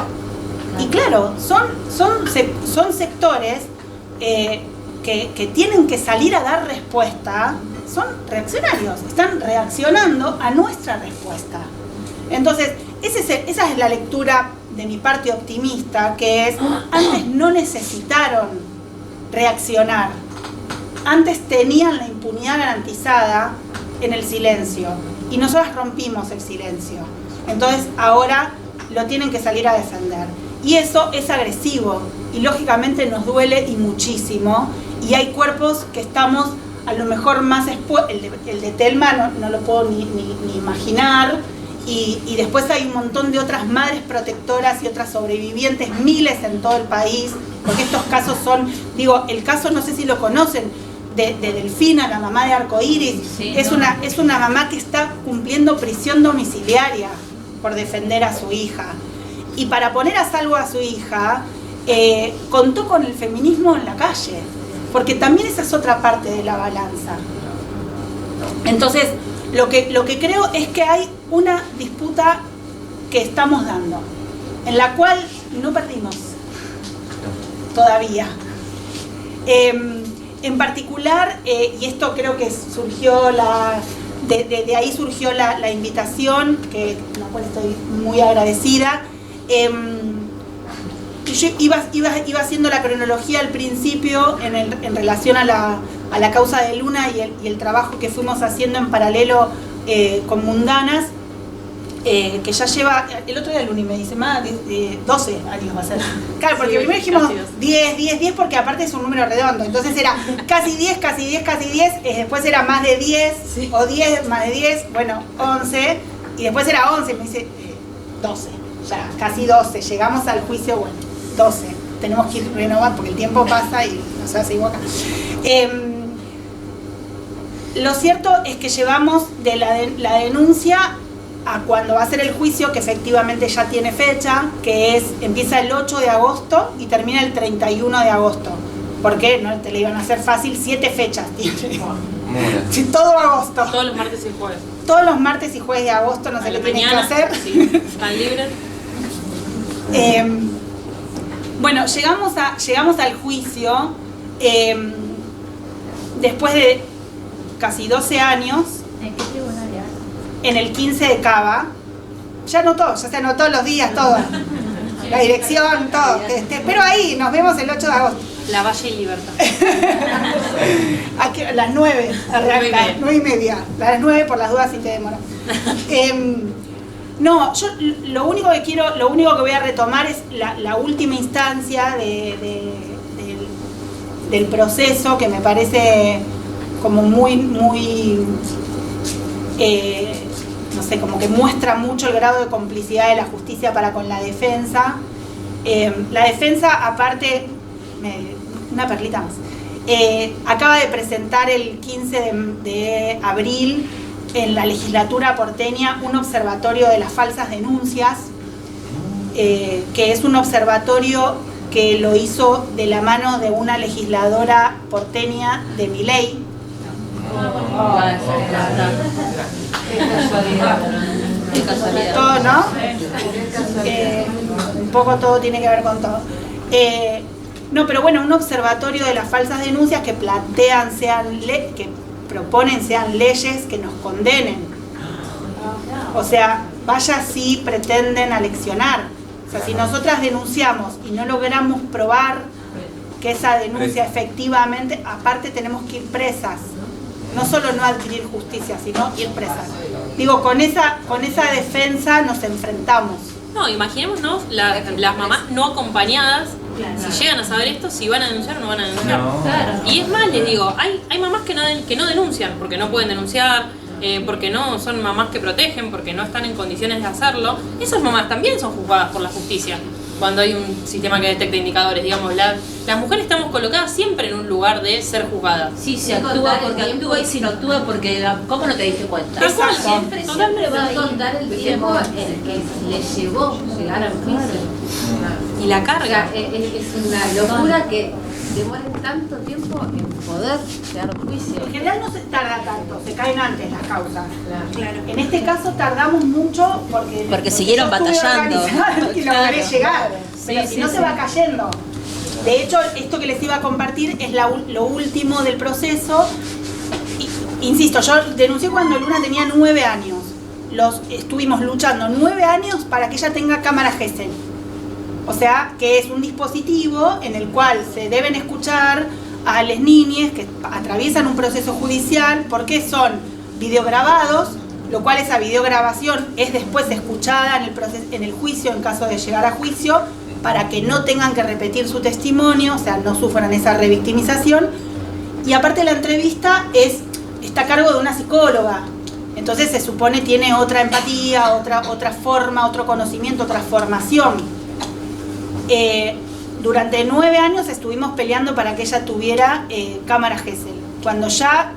Y claro, son sectores que tienen que salir a dar respuesta. Son reaccionarios, están reaccionando a nuestra respuesta. Entonces, esa es la lectura de mi parte optimista, que es, antes no necesitaron reaccionar, antes tenían la impunidad garantizada en el silencio, y nosotros rompimos el silencio. Entonces ahora lo tienen que salir a defender, y eso es agresivo, y lógicamente nos duele, y muchísimo, y hay cuerpos que estamos a lo mejor más expuestos. El de Telma no lo puedo ni imaginar, y después hay un montón de otras madres protectoras y otras sobrevivientes, miles en todo el país, porque estos casos son, el caso, no sé si lo conocen, de Delfina, la mamá de Arcoíris. Sí, es una mamá que está cumpliendo prisión domiciliaria por defender a su hija, y para poner a salvo a su hija contó con el feminismo en la calle, porque también esa es otra parte de la balanza. Entonces, lo que creo es que hay una disputa que estamos dando, en la cual no perdimos todavía. En particular, y esto creo que surgió de ahí surgió la invitación, la cual estoy muy agradecida. Yo iba haciendo la cronología al principio en relación a la causa de Luna y el trabajo que fuimos haciendo en paralelo con Mundanas, que ya lleva, el otro día Luni me dice, más de 12 años va a ser. Claro, porque primero dijimos 10 porque aparte es un número redondo, entonces era casi 10, después era más de 10, o 10, más de 10, bueno, 11, y después era 11, y me dice 12, ya, casi 12, llegamos al juicio, bueno, 12, tenemos que ir renovando porque el tiempo pasa y no se hace igual acá. Lo cierto es que llevamos de la denuncia a cuando va a ser el juicio, que efectivamente ya tiene fecha, que empieza el 8 de agosto y termina el 31 de agosto. ¿Por qué? No te le iban a hacer fácil, 7 fechas tiene. Sí, todo agosto. Todos los martes y jueves. Todos los martes y jueves de agosto, no sé qué tienen que hacer. Sí, están libres. Bueno, llegamos al juicio después de casi 12 años. ¿En qué tribunal era? En el 15 de Cava. Ya se anotó los días, todo. La dirección, todo. Pero ahí, nos vemos el 8 de agosto. La Valle y Libertad. Aquí, a las 9, arranca, 9:30. A las 9 por las dudas si te demora. No, yo lo único que voy a retomar es la última instancia del proceso, que me parece como muy no sé, como que muestra mucho el grado de complicidad de la justicia para con la defensa. La defensa, aparte, una perlita más, acaba de presentar el 15 de abril en la legislatura porteña un observatorio de las falsas denuncias, que es un observatorio que lo hizo de la mano de una legisladora porteña de Milei. Qué casualidad. Todo, ¿no? Un poco todo tiene que ver con todo. No, pero bueno, un observatorio de las falsas denuncias que plantean, que proponen sean leyes que nos condenen. O sea, vaya si pretenden aleccionar. O sea, si nosotras denunciamos y no logramos probar que esa denuncia efectivamente, aparte tenemos que ir presas. No solo no adquirir justicia, sino ir presas. Digo, con esa defensa nos enfrentamos. No, imaginémonos las mamás no acompañadas, si llegan a saber esto, si van a denunciar o no van a denunciar. No. Claro. Y es más, les digo, hay mamás que no denuncian, porque no pueden denunciar, porque no son mamás que protegen, porque no están en condiciones de hacerlo. Esas mamás también son juzgadas por la justicia. Cuando hay un sistema que detecta indicadores, digamos, las mujeres estamos colocadas siempre en un lugar de ser juzgadas. Sí, se actúa porque actúa y si no actúa porque... ¿Cómo no te diste cuenta? Exacto. Siempre va a contar el tiempo el que le llevó llegar al juicio. Y la O carga. sea, es una locura que demoren tanto tiempo en poder llegar al juicio. En general no se tarda tanto, se caen antes las causas. Claro. En este caso tardamos mucho porque siguieron yo estuve batallando. organizada y logré Claro. llegar. Pero Sí, si sí, no sí. se va cayendo. De hecho, esto que les iba a compartir es lo último del proceso. Insisto, yo denuncié cuando Luna tenía 9 años. Estuvimos luchando 9 años para que ella tenga cámara Gesell. O sea, que es un dispositivo en el cual se deben escuchar a las niñas que atraviesan un proceso judicial porque son videograbados, lo cual esa videograbación es después escuchada en el juicio en caso de llegar a juicio, para que no tengan que repetir su testimonio, o sea, no sufran esa revictimización. Y aparte la entrevista está a cargo de una psicóloga, entonces se supone tiene otra empatía, otra forma, otro conocimiento, otra formación. Durante 9 años estuvimos peleando para que ella tuviera cámara Gesell. Cuando ya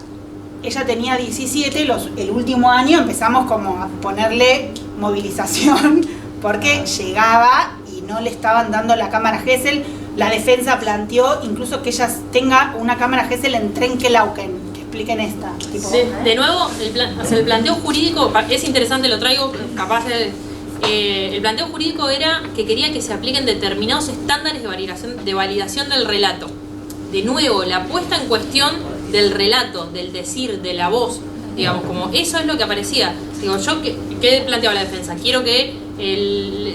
ella tenía 17, el último año empezamos como a ponerle movilización porque llegaba y no le estaban dando la cámara Gesell. La defensa planteó incluso que ella tenga una cámara Gesell en Trenkelauken. Que expliquen esta. Tipo, De nuevo, el planteo jurídico es interesante, lo traigo capaz de... el planteo jurídico era que quería que se apliquen determinados estándares de validación del relato. De nuevo, la puesta en cuestión del relato, del decir, de la voz, digamos, como eso es lo que aparecía. Digo, yo, ¿qué planteaba la defensa? Quiero que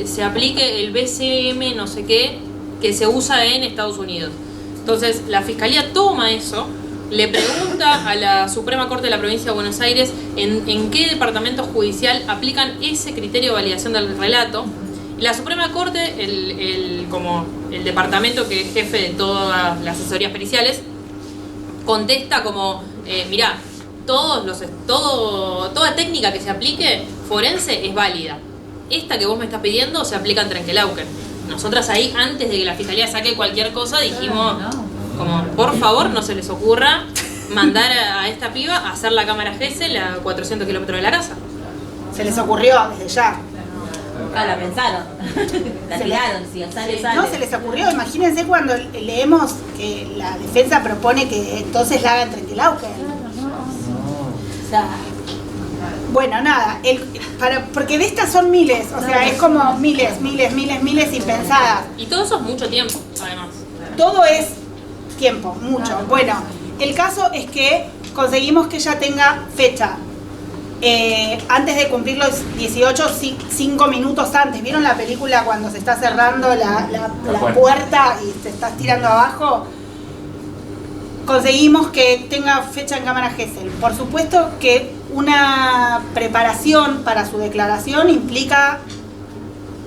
se aplique el BCM no sé qué que se usa en Estados Unidos. Entonces, la Fiscalía toma eso, le pregunta a la Suprema Corte de la Provincia de Buenos Aires en qué departamento judicial aplican ese criterio de validación del relato. Y la Suprema Corte, como el departamento que es jefe de todas las asesorías periciales, contesta como, mirá, toda técnica que se aplique forense es válida. Esta que vos me estás pidiendo se aplica en Trenquelauquen. Nosotras ahí, antes de que la Fiscalía saque cualquier cosa, dijimos, como, por favor, no se les ocurra mandar a esta piba a hacer la cámara GESEL a 400 kilómetros de la casa. Se les ocurrió desde ya. Ah, la pensaron. La tiraron, si sale. No, se les ocurrió. Imagínense cuando leemos que la defensa propone que entonces la hagan Trenquelauquen. O sea, bueno, nada, porque de estas son miles, o sea, es como miles y pensadas. Y todo eso es mucho tiempo, además. Todo es tiempo, mucho. Bueno, el caso es que conseguimos que ella tenga fecha. Antes de cumplir los 18, 5 minutos antes. ¿Vieron la película cuando se está cerrando la puerta y te estás tirando abajo? Conseguimos que tenga fecha en cámara GESEL. Por supuesto que una preparación para su declaración implica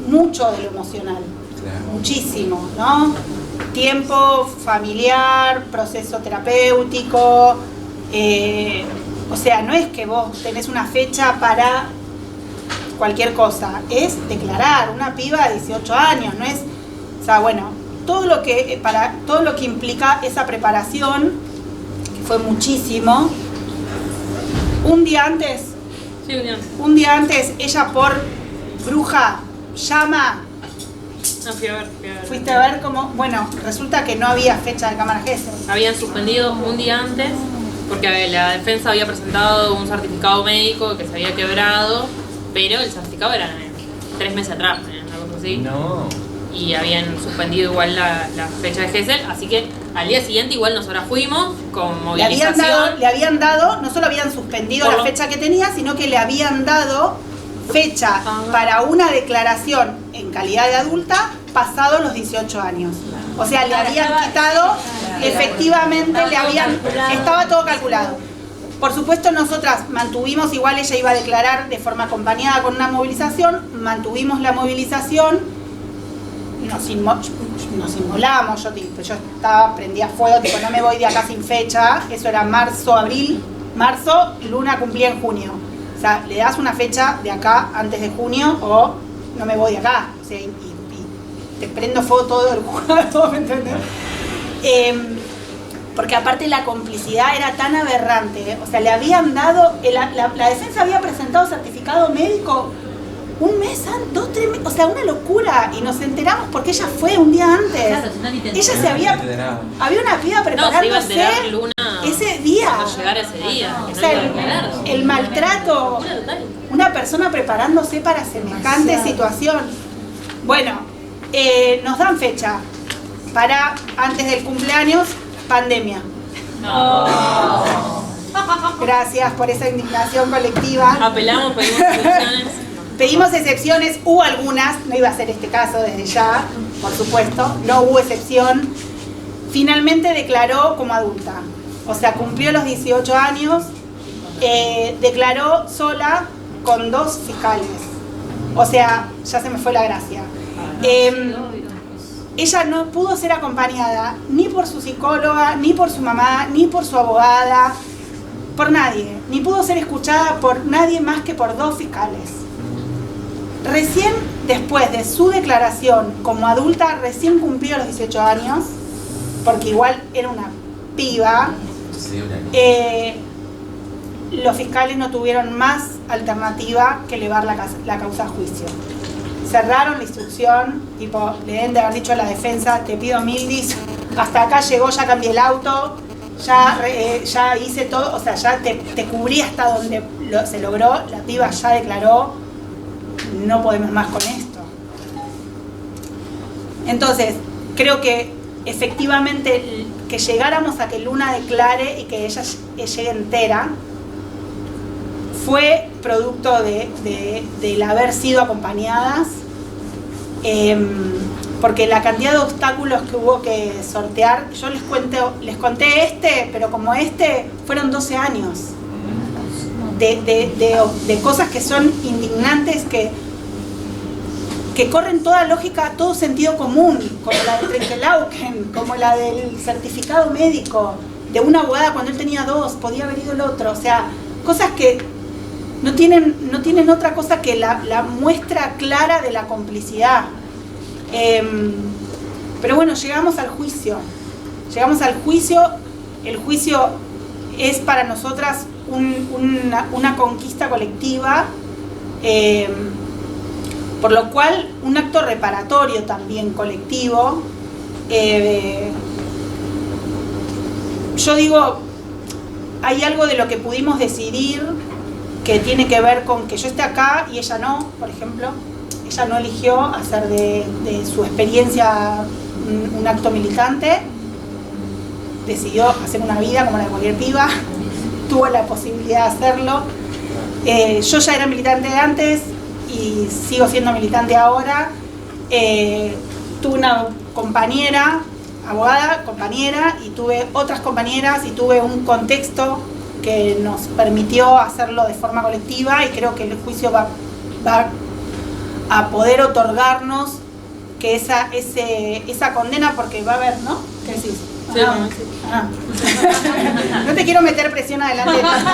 mucho de lo emocional, muchísimo, ¿no? Tiempo familiar, proceso terapéutico, o sea, no es que vos tenés una fecha para cualquier cosa, es declarar una piba de 18 años, no es, o sea, bueno, todo lo que implica esa preparación, que fue muchísimo. Un día antes, ella por bruja llama. No, fui a ver. Fuiste a ver cómo, bueno, resulta que no había fecha de cámara GESEL. Habían suspendido un día antes porque la defensa había presentado un certificado médico que se había quebrado, pero el certificado era 3 meses atrás, algo así. No. Y habían suspendido igual la fecha de GESEL, así que al día siguiente igual nosotros fuimos con movilización. Le habían dado, no solo habían suspendido la fecha que tenía, sino que le habían dado fecha para una declaración en calidad de adulta pasado los 18 años. O sea, le habían quitado, efectivamente estaba todo calculado. Por supuesto, nosotras mantuvimos, igual ella iba a declarar de forma acompañada con una movilización, mantuvimos la movilización. Nos inmolamos, yo prendía fuego, tipo, no me voy de acá sin fecha. Eso era marzo, Luna cumplía en junio. O sea, le das una fecha de acá antes de junio o no me voy de acá. O sea, y te prendo fuego todo el juzgado, ¿me entendés? Porque aparte la complicidad era tan aberrante. O sea, le habían dado, la defensa había presentado certificado médico un mes antes, 2, 3 meses, o sea, una locura. Y nos enteramos porque ella fue un día antes. Claro, si no, ni te ella se había una piba preparándose ese día. Cuando llegara ese día. O sea, el maltrato. Una persona preparándose para semejante situación. Bueno, nos dan fecha para antes del cumpleaños, pandemia. Gracias por esa indignación colectiva. Apelamos, pedimos soluciones. Pedimos excepciones, hubo algunas, no iba a ser este caso desde ya, por supuesto, no hubo excepción. Finalmente declaró como adulta, o sea, cumplió los 18 años, declaró sola con 2 fiscales, o sea, ya se me fue la gracia. Ella no pudo ser acompañada ni por su psicóloga, ni por su mamá, ni por su abogada, por nadie, ni pudo ser escuchada por nadie más que por 2 fiscales. Recién después de su declaración como adulta, recién cumplió los 18 años, porque igual era una piba, los fiscales no tuvieron más alternativa que elevar la causa a juicio. Cerraron la instrucción, tipo, le deben de haber dicho a la defensa, te pido 1000 dis, hasta acá llegó, ya cambié el auto, ya hice todo, o sea, ya te cubrí hasta donde se logró, la piba ya declaró, no podemos más con esto. Entonces, creo que efectivamente que llegáramos a que Luna declare y que ella llegue entera, fue producto del haber sido acompañadas, porque la cantidad de obstáculos que hubo que sortear, yo les conté pero como fueron 12 años de cosas que son indignantes, que corren toda lógica, todo sentido común, como la de Trenkelauken, como la del certificado médico, de una abogada cuando él tenía 2, podía haber ido el otro, o sea, cosas que no tienen otra cosa que la muestra clara de la complicidad. Pero bueno, llegamos al juicio, el juicio es para nosotras una conquista colectiva, por lo cual un acto reparatorio también colectivo. Yo digo, hay algo de lo que pudimos decidir que tiene que ver con que yo esté acá y ella no, por ejemplo. Ella no eligió hacer de su experiencia un acto militante, decidió hacer una vida como la de cualquier piba, tuvo la posibilidad de hacerlo. Yo ya era militante antes y sigo siendo militante ahora. Tuve una compañera, abogada, compañera, y tuve otras compañeras y tuve un contexto que nos permitió hacerlo de forma colectiva, y creo que el juicio va a poder otorgarnos que esa condena, porque va a haber, ¿no? ¿Qué decís? Sí, no te quiero meter presión adelante de tanta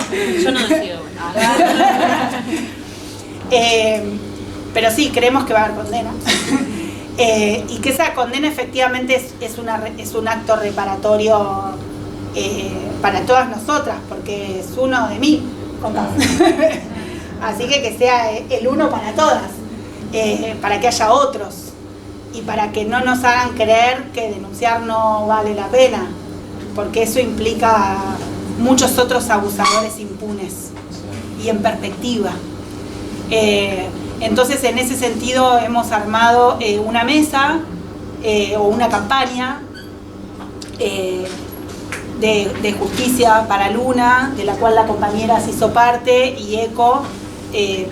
gente. Yo no decido. Pero sí, creemos que va a haber condena. Y que esa condena efectivamente es un acto reparatorio para todas nosotras, porque es uno de mí, así que sea el uno para todas, para que haya otros y para que no nos hagan creer que denunciar no vale la pena, porque eso implica muchos otros abusadores impunes y en perspectiva. Entonces, en ese sentido hemos armado una mesa o una campaña de justicia para Luna, de la cual la compañera se hizo parte, y ECO, y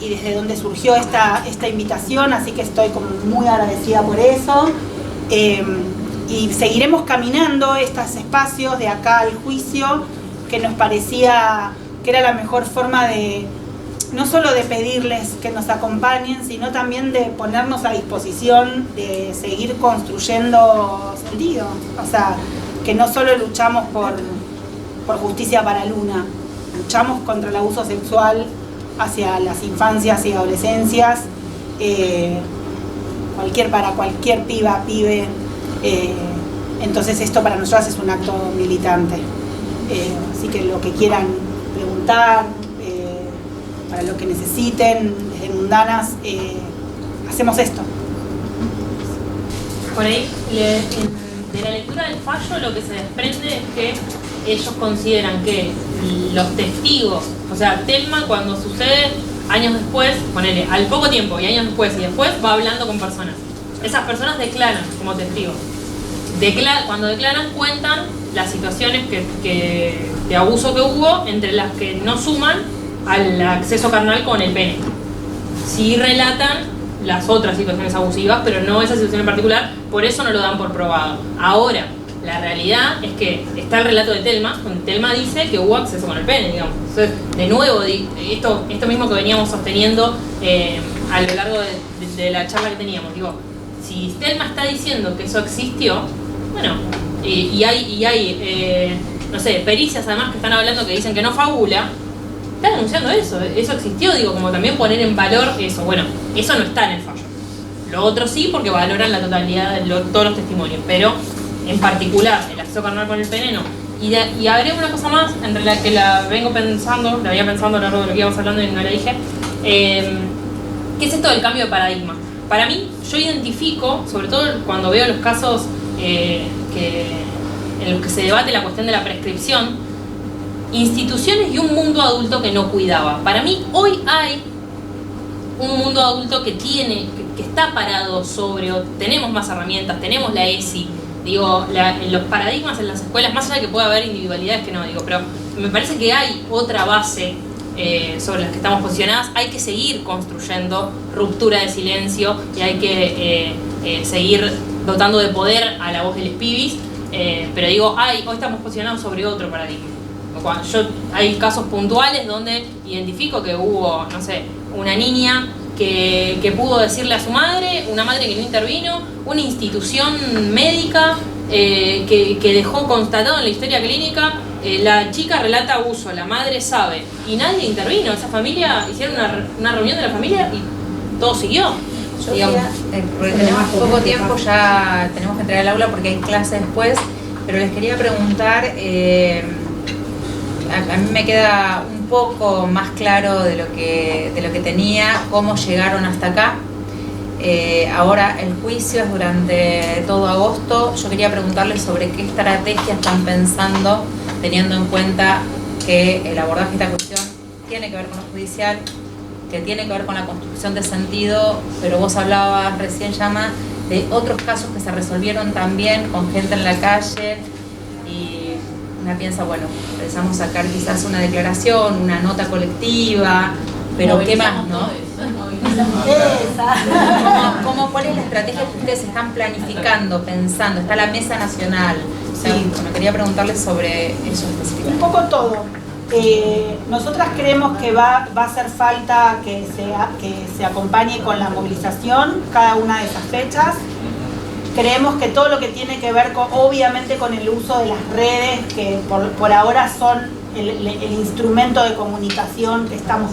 desde donde surgió esta invitación, así que estoy como muy agradecida por eso. Y seguiremos caminando estos espacios de acá al juicio, que nos parecía que era la mejor forma de, no solo de pedirles que nos acompañen, sino también de ponernos a disposición de seguir construyendo sentido. O sea, que no solo luchamos por justicia para Luna, luchamos contra el abuso sexual hacia las infancias y adolescencias, para cualquier piba, pibe. Entonces esto para nosotros es un acto militante. Así que lo que quieran preguntar, para lo que necesiten, desde Mundanas, hacemos esto. Por ahí, de la lectura del fallo, lo que se desprende es que ellos consideran que los testigos, o sea, Thelma, cuando sucede años después, ponele, al poco tiempo y años después y después, va hablando con personas. Esas personas declaran como testigos. Cuando declaran, cuentan las situaciones de abuso que hubo, entre las que no suman al acceso carnal con el pene. Sí relatan las otras situaciones abusivas, pero no esa situación en particular, por eso no lo dan por probado. Ahora, la realidad es que está el relato de Thelma, donde Thelma dice que hubo acceso con el pene, digamos. Entonces, de nuevo, esto mismo que veníamos sosteniendo a lo largo de la charla que teníamos, digo, si Thelma está diciendo que eso existió, bueno, y hay no sé, pericias además que están hablando que dicen que no fabula, está denunciando eso existió, digo, como también poner en valor eso. Bueno, eso no está en el fallo. Lo otro sí, porque valoran la totalidad de todos los testimonios, pero en particular el acceso carnal con el pene no. Y agrego una cosa más, en la que la vengo pensando, la había pensando a lo largo de lo que íbamos hablando y no la dije, ¿qué es esto del cambio de paradigma? Para mí, yo identifico, sobre todo cuando veo los casos en los que se debate la cuestión de la prescripción, instituciones y un mundo adulto que no cuidaba. Para mí, hoy hay un mundo adulto que está parado sobre, tenemos más herramientas, tenemos la ESI, digo, en los paradigmas en las escuelas, más allá de que pueda haber individualidades que no, digo, pero me parece que hay otra base sobre las que estamos posicionadas. Hay que seguir construyendo ruptura de silencio y hay que seguir dotando de poder a la voz de los pibis, pero digo, hoy estamos posicionados sobre otro paradigma. Hay casos puntuales donde identifico que hubo, no sé, una niña que pudo decirle a su madre, una madre que no intervino, una institución médica que dejó constatado en la historia clínica, la chica relata abuso, la madre sabe, y nadie intervino. Esa familia, hicieron una reunión de la familia y todo siguió. Digamos, porque tenemos poco tiempo, ya tenemos que entrar al aula porque hay clase después, pero les quería preguntar, a mí me queda un poco más claro de lo que tenía, cómo llegaron hasta acá. Ahora el juicio es durante todo agosto. Yo quería preguntarles sobre qué estrategia están pensando, teniendo en cuenta que el abordaje de esta cuestión tiene que ver con lo judicial, que tiene que ver con la construcción de sentido, pero vos hablabas recién, Llama, de otros casos que se resolvieron también con gente en la calle, y una piensa, bueno, pensamos sacar quizás una declaración, una nota colectiva, pero ¿qué más, no? ¿Cuál es la estrategia que ustedes están planificando, pensando? Está la Mesa Nacional. Sí. Bueno, quería preguntarles sobre eso específicamente. Un poco todo. Nosotras creemos que va a hacer falta que se acompañe con la movilización cada una de esas fechas. Creemos que todo lo que tiene que ver obviamente con el uso de las redes, que por ahora son el instrumento de comunicación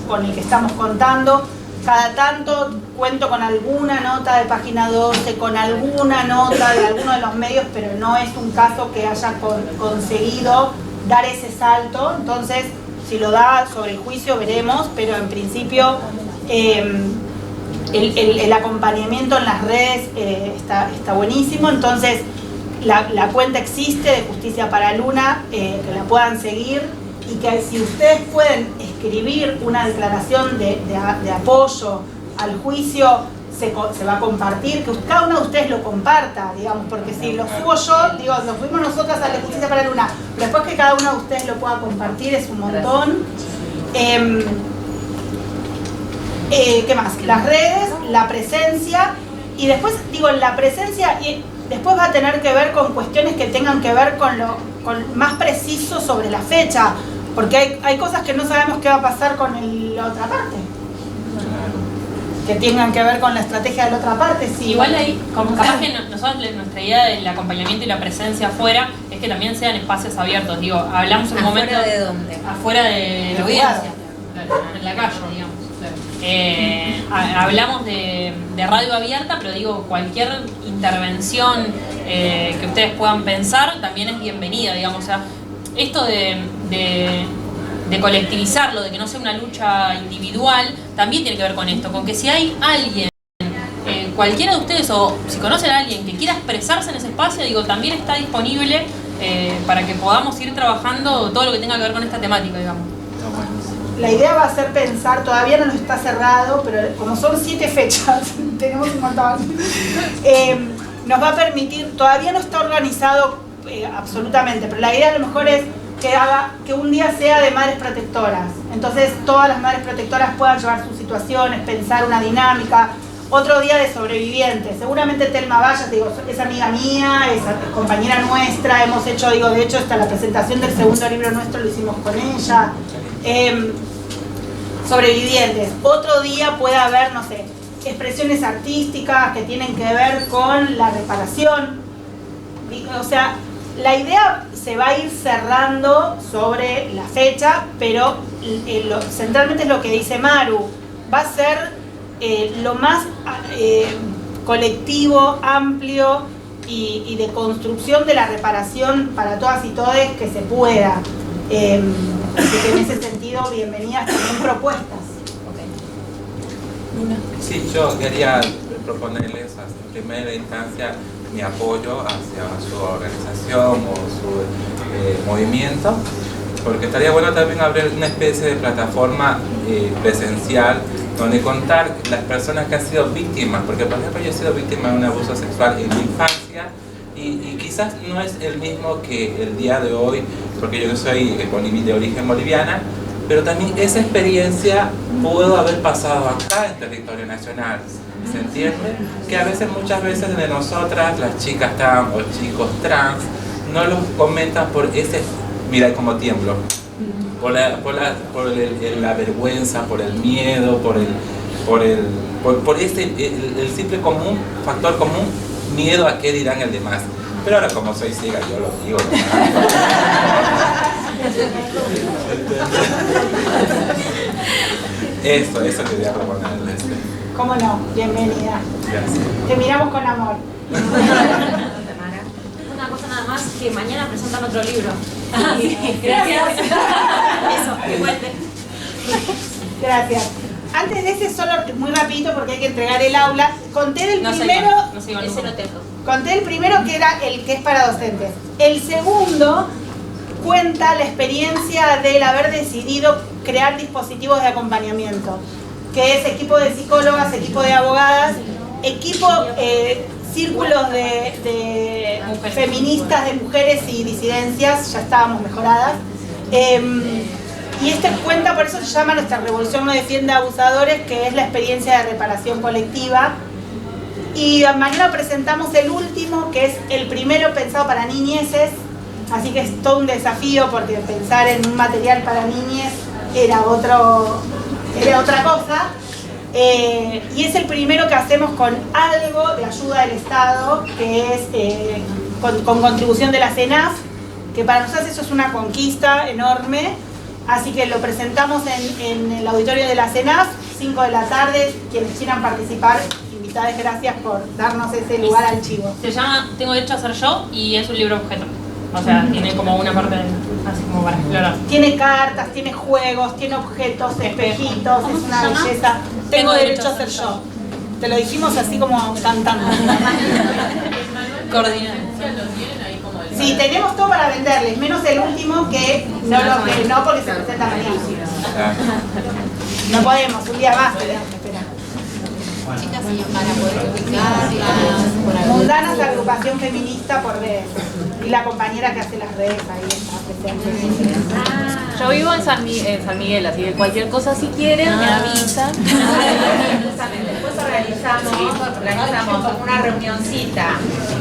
con el que estamos contando. Cada tanto cuento con alguna nota de Página 12, con alguna nota de alguno de los medios, pero no es un caso que haya conseguido dar ese salto. Entonces, si lo da sobre el juicio veremos, pero en principio el acompañamiento en las redes está buenísimo. Entonces la cuenta existe de Justicia para Luna, que la puedan seguir, y que si ustedes pueden escribir una declaración de apoyo al juicio, se va a compartir, que cada uno de ustedes lo comparta, digamos, porque si lo subo yo, digo, lo fuimos nosotras a la Justicia para Luna, pero después que cada uno de ustedes lo pueda compartir es un montón. ¿Qué más? Las redes, la presencia, y después, digo, la presencia, y después va a tener que ver con cuestiones que tengan que ver con más preciso sobre la fecha, porque hay cosas que no sabemos qué va a pasar con la otra parte, que tengan que ver con la estrategia de la otra parte. Sí, igual ahí, capaz que nosotros, nuestra idea del acompañamiento y la presencia afuera es que también sean espacios abiertos. Digo, hablamos en un momento... ¿Afuera de dónde? Afuera de la audiencia, en la calle, digamos. Hablamos de radio abierta, pero digo, cualquier intervención que ustedes puedan pensar también es bienvenida, digamos. O sea, esto de colectivizarlo, de que no sea una lucha individual, también tiene que ver con esto, con que si hay alguien, cualquiera de ustedes, o si conocen a alguien que quiera expresarse en ese espacio, digo, también está disponible para que podamos ir trabajando todo lo que tenga que ver con esta temática, digamos. La idea va a ser pensar, todavía no está cerrado, pero como son 7 fechas, tenemos un montón, nos va a permitir, todavía no está organizado absolutamente, pero la idea a lo mejor es que un día sea de madres protectoras. Entonces todas las madres protectoras puedan llevar sus situaciones, pensar una dinámica. Otro día de sobrevivientes. Seguramente Telma Vallas, digo, es amiga mía, es compañera nuestra, hemos hecho, digo, de hecho hasta la presentación del segundo libro nuestro lo hicimos con ella. Sobrevivientes. Otro día puede haber, no sé, expresiones artísticas que tienen que ver con la reparación. O sea, la idea se va a ir cerrando sobre la fecha, pero centralmente es lo que dice Maru. Va a ser lo más colectivo, amplio y de construcción de la reparación para todas y todes que se pueda. Así que en ese sentido, bienvenidas también propuestas. Sí, yo quería proponerles en primera instancia mi apoyo hacia su organización o su movimiento, porque estaría bueno también abrir una especie de plataforma presencial donde contar las personas que han sido víctimas, porque por ejemplo yo he sido víctima de un abuso sexual en mi infancia y quizás quizás no es el mismo que el día de hoy, porque yo no soy de origen boliviana, pero también esa experiencia pudo haber pasado acá en territorio nacional. ¿Se entiende? Que a veces, muchas veces de nosotras, las chicas trans o chicos trans, no los comentan por ese, mira cómo tiemblo, por la vergüenza, por el miedo, por ese, el simple común, factor común, miedo a qué dirán el demás. Pero ahora, como soy ciega, yo lo digo. Eso quería proponerles. ¿Cómo no? Bienvenida. Gracias. Te miramos con amor. Una cosa nada más, que mañana presentan otro libro. Gracias. Eso, que cuente. Gracias. Antes de ese, solo muy rapidito porque hay que entregar el aula. Conté del primero. Ese lo tengo. Conté el primero, que era el que es para docentes. El segundo cuenta la experiencia del haber decidido crear dispositivos de acompañamiento, que es equipo de psicólogas, equipo de abogadas, equipo, círculos de feministas, de mujeres y disidencias, ya estábamos mejoradas. Y este cuenta, por eso se llama Nuestra Revolución no defiende a abusadores, que es la experiencia de reparación colectiva. Y mañana presentamos el último, que es el primero pensado para niñeces, así que es todo un desafío porque pensar en un material para niñes era otra cosa. Y es el primero que hacemos con algo de ayuda del Estado, que es con contribución de la CENAF, que para nosotros eso es una conquista enorme. Así que lo presentamos en el auditorio de la CENAF, 5 de la tarde, quienes quieran participar, invitadas, gracias por darnos ese lugar al chivo. Se llama Tengo derecho a ser yo y es un libro objeto. O sea, tiene como una parte así como para explorar. Tiene cartas, tiene juegos, tiene objetos, espejitos, es una belleza. Tengo derecho a ser yo. Te lo dijimos así como cantando. Coordinado. Sí, tenemos todo para venderles, menos el último que no porque se presenta mañana. No podemos, un día más tenemos que esperar. Chicas, y para poder ubicarlas. Mundanas, la agrupación feminista por redes. Y la compañera que hace las redes ahí está presente. Yo vivo en San Miguel, así que cualquier cosa si quieren me avisan. Después organizamos una reunioncita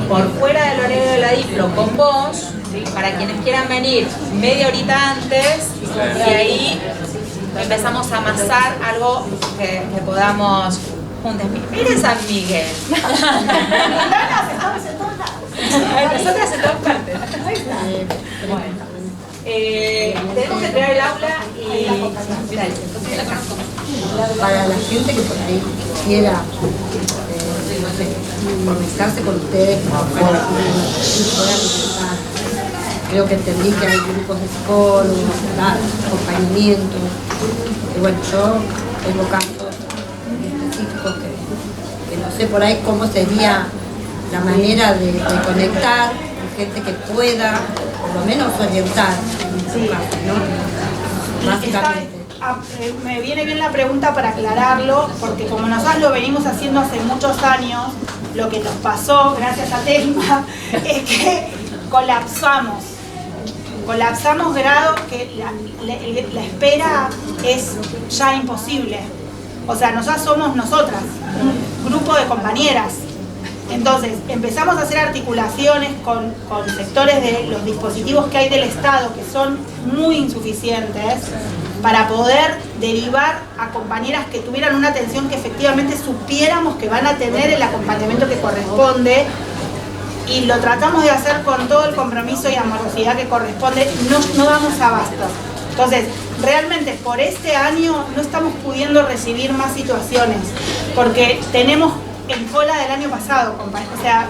por fuera del horario de la Diplo con vos, para quienes quieran venir media horita antes, y ahí empezamos a amasar algo que podamos juntos. Miren San Miguel. Nosotras en todas partes. Tenemos que entregar el aula y para la gente que por ahí quiera no sé, conectarse con ustedes, creo que entendí que hay grupos de psicólogos, acompañamiento, y bueno, yo tengo casos específicos que no sé por ahí cómo sería la manera de conectar con gente que pueda por lo menos orientar en su caso, ¿no? Básicamente. Me viene bien la pregunta para aclararlo, porque como nosotros lo venimos haciendo hace muchos años, lo que nos pasó, gracias a Telma, es que colapsamos grado que la espera es ya imposible. O sea, nosotras somos nosotras, un grupo de compañeras. Entonces, empezamos a hacer articulaciones con sectores de los dispositivos que hay del Estado, que son muy insuficientes, para poder derivar a compañeras que tuvieran una atención que efectivamente supiéramos que van a tener el acompañamiento que corresponde, y lo tratamos de hacer con todo el compromiso y amorosidad que corresponde. No damos abasto. Entonces, realmente por este año no estamos pudiendo recibir más situaciones, porque tenemos en cola del año pasado, o sea,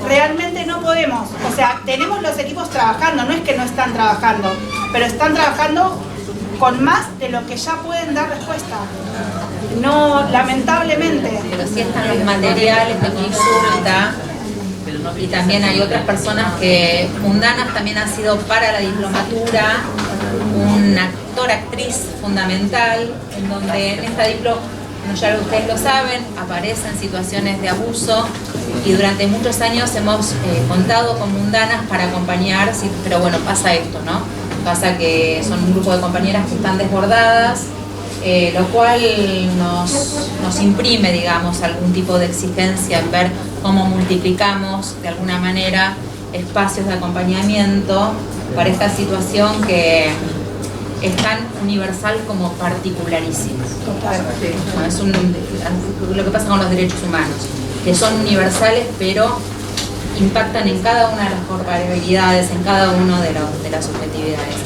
realmente no podemos. O sea, tenemos los equipos trabajando, no es que no están trabajando, pero están trabajando con más de lo que ya pueden dar respuesta. No, lamentablemente. Pero sí están los materiales de consulta, y también hay otras personas que, Mundanas también ha sido para la diplomatura un actor, actriz fundamental, en donde en esta diplo ya ustedes lo saben, aparecen situaciones de abuso y durante muchos años hemos contado con mundanas para acompañar, sí, pero bueno, pasa esto, ¿no? Pasa que son un grupo de compañeras que están desbordadas, lo cual nos imprime, digamos, algún tipo de exigencia en ver cómo multiplicamos de alguna manera espacios de acompañamiento para esta situación que es tan universal como particularísima. Bueno, es lo que pasa con los derechos humanos, que son universales pero impactan en cada una de las corporalidades, en cada una de las subjetividades.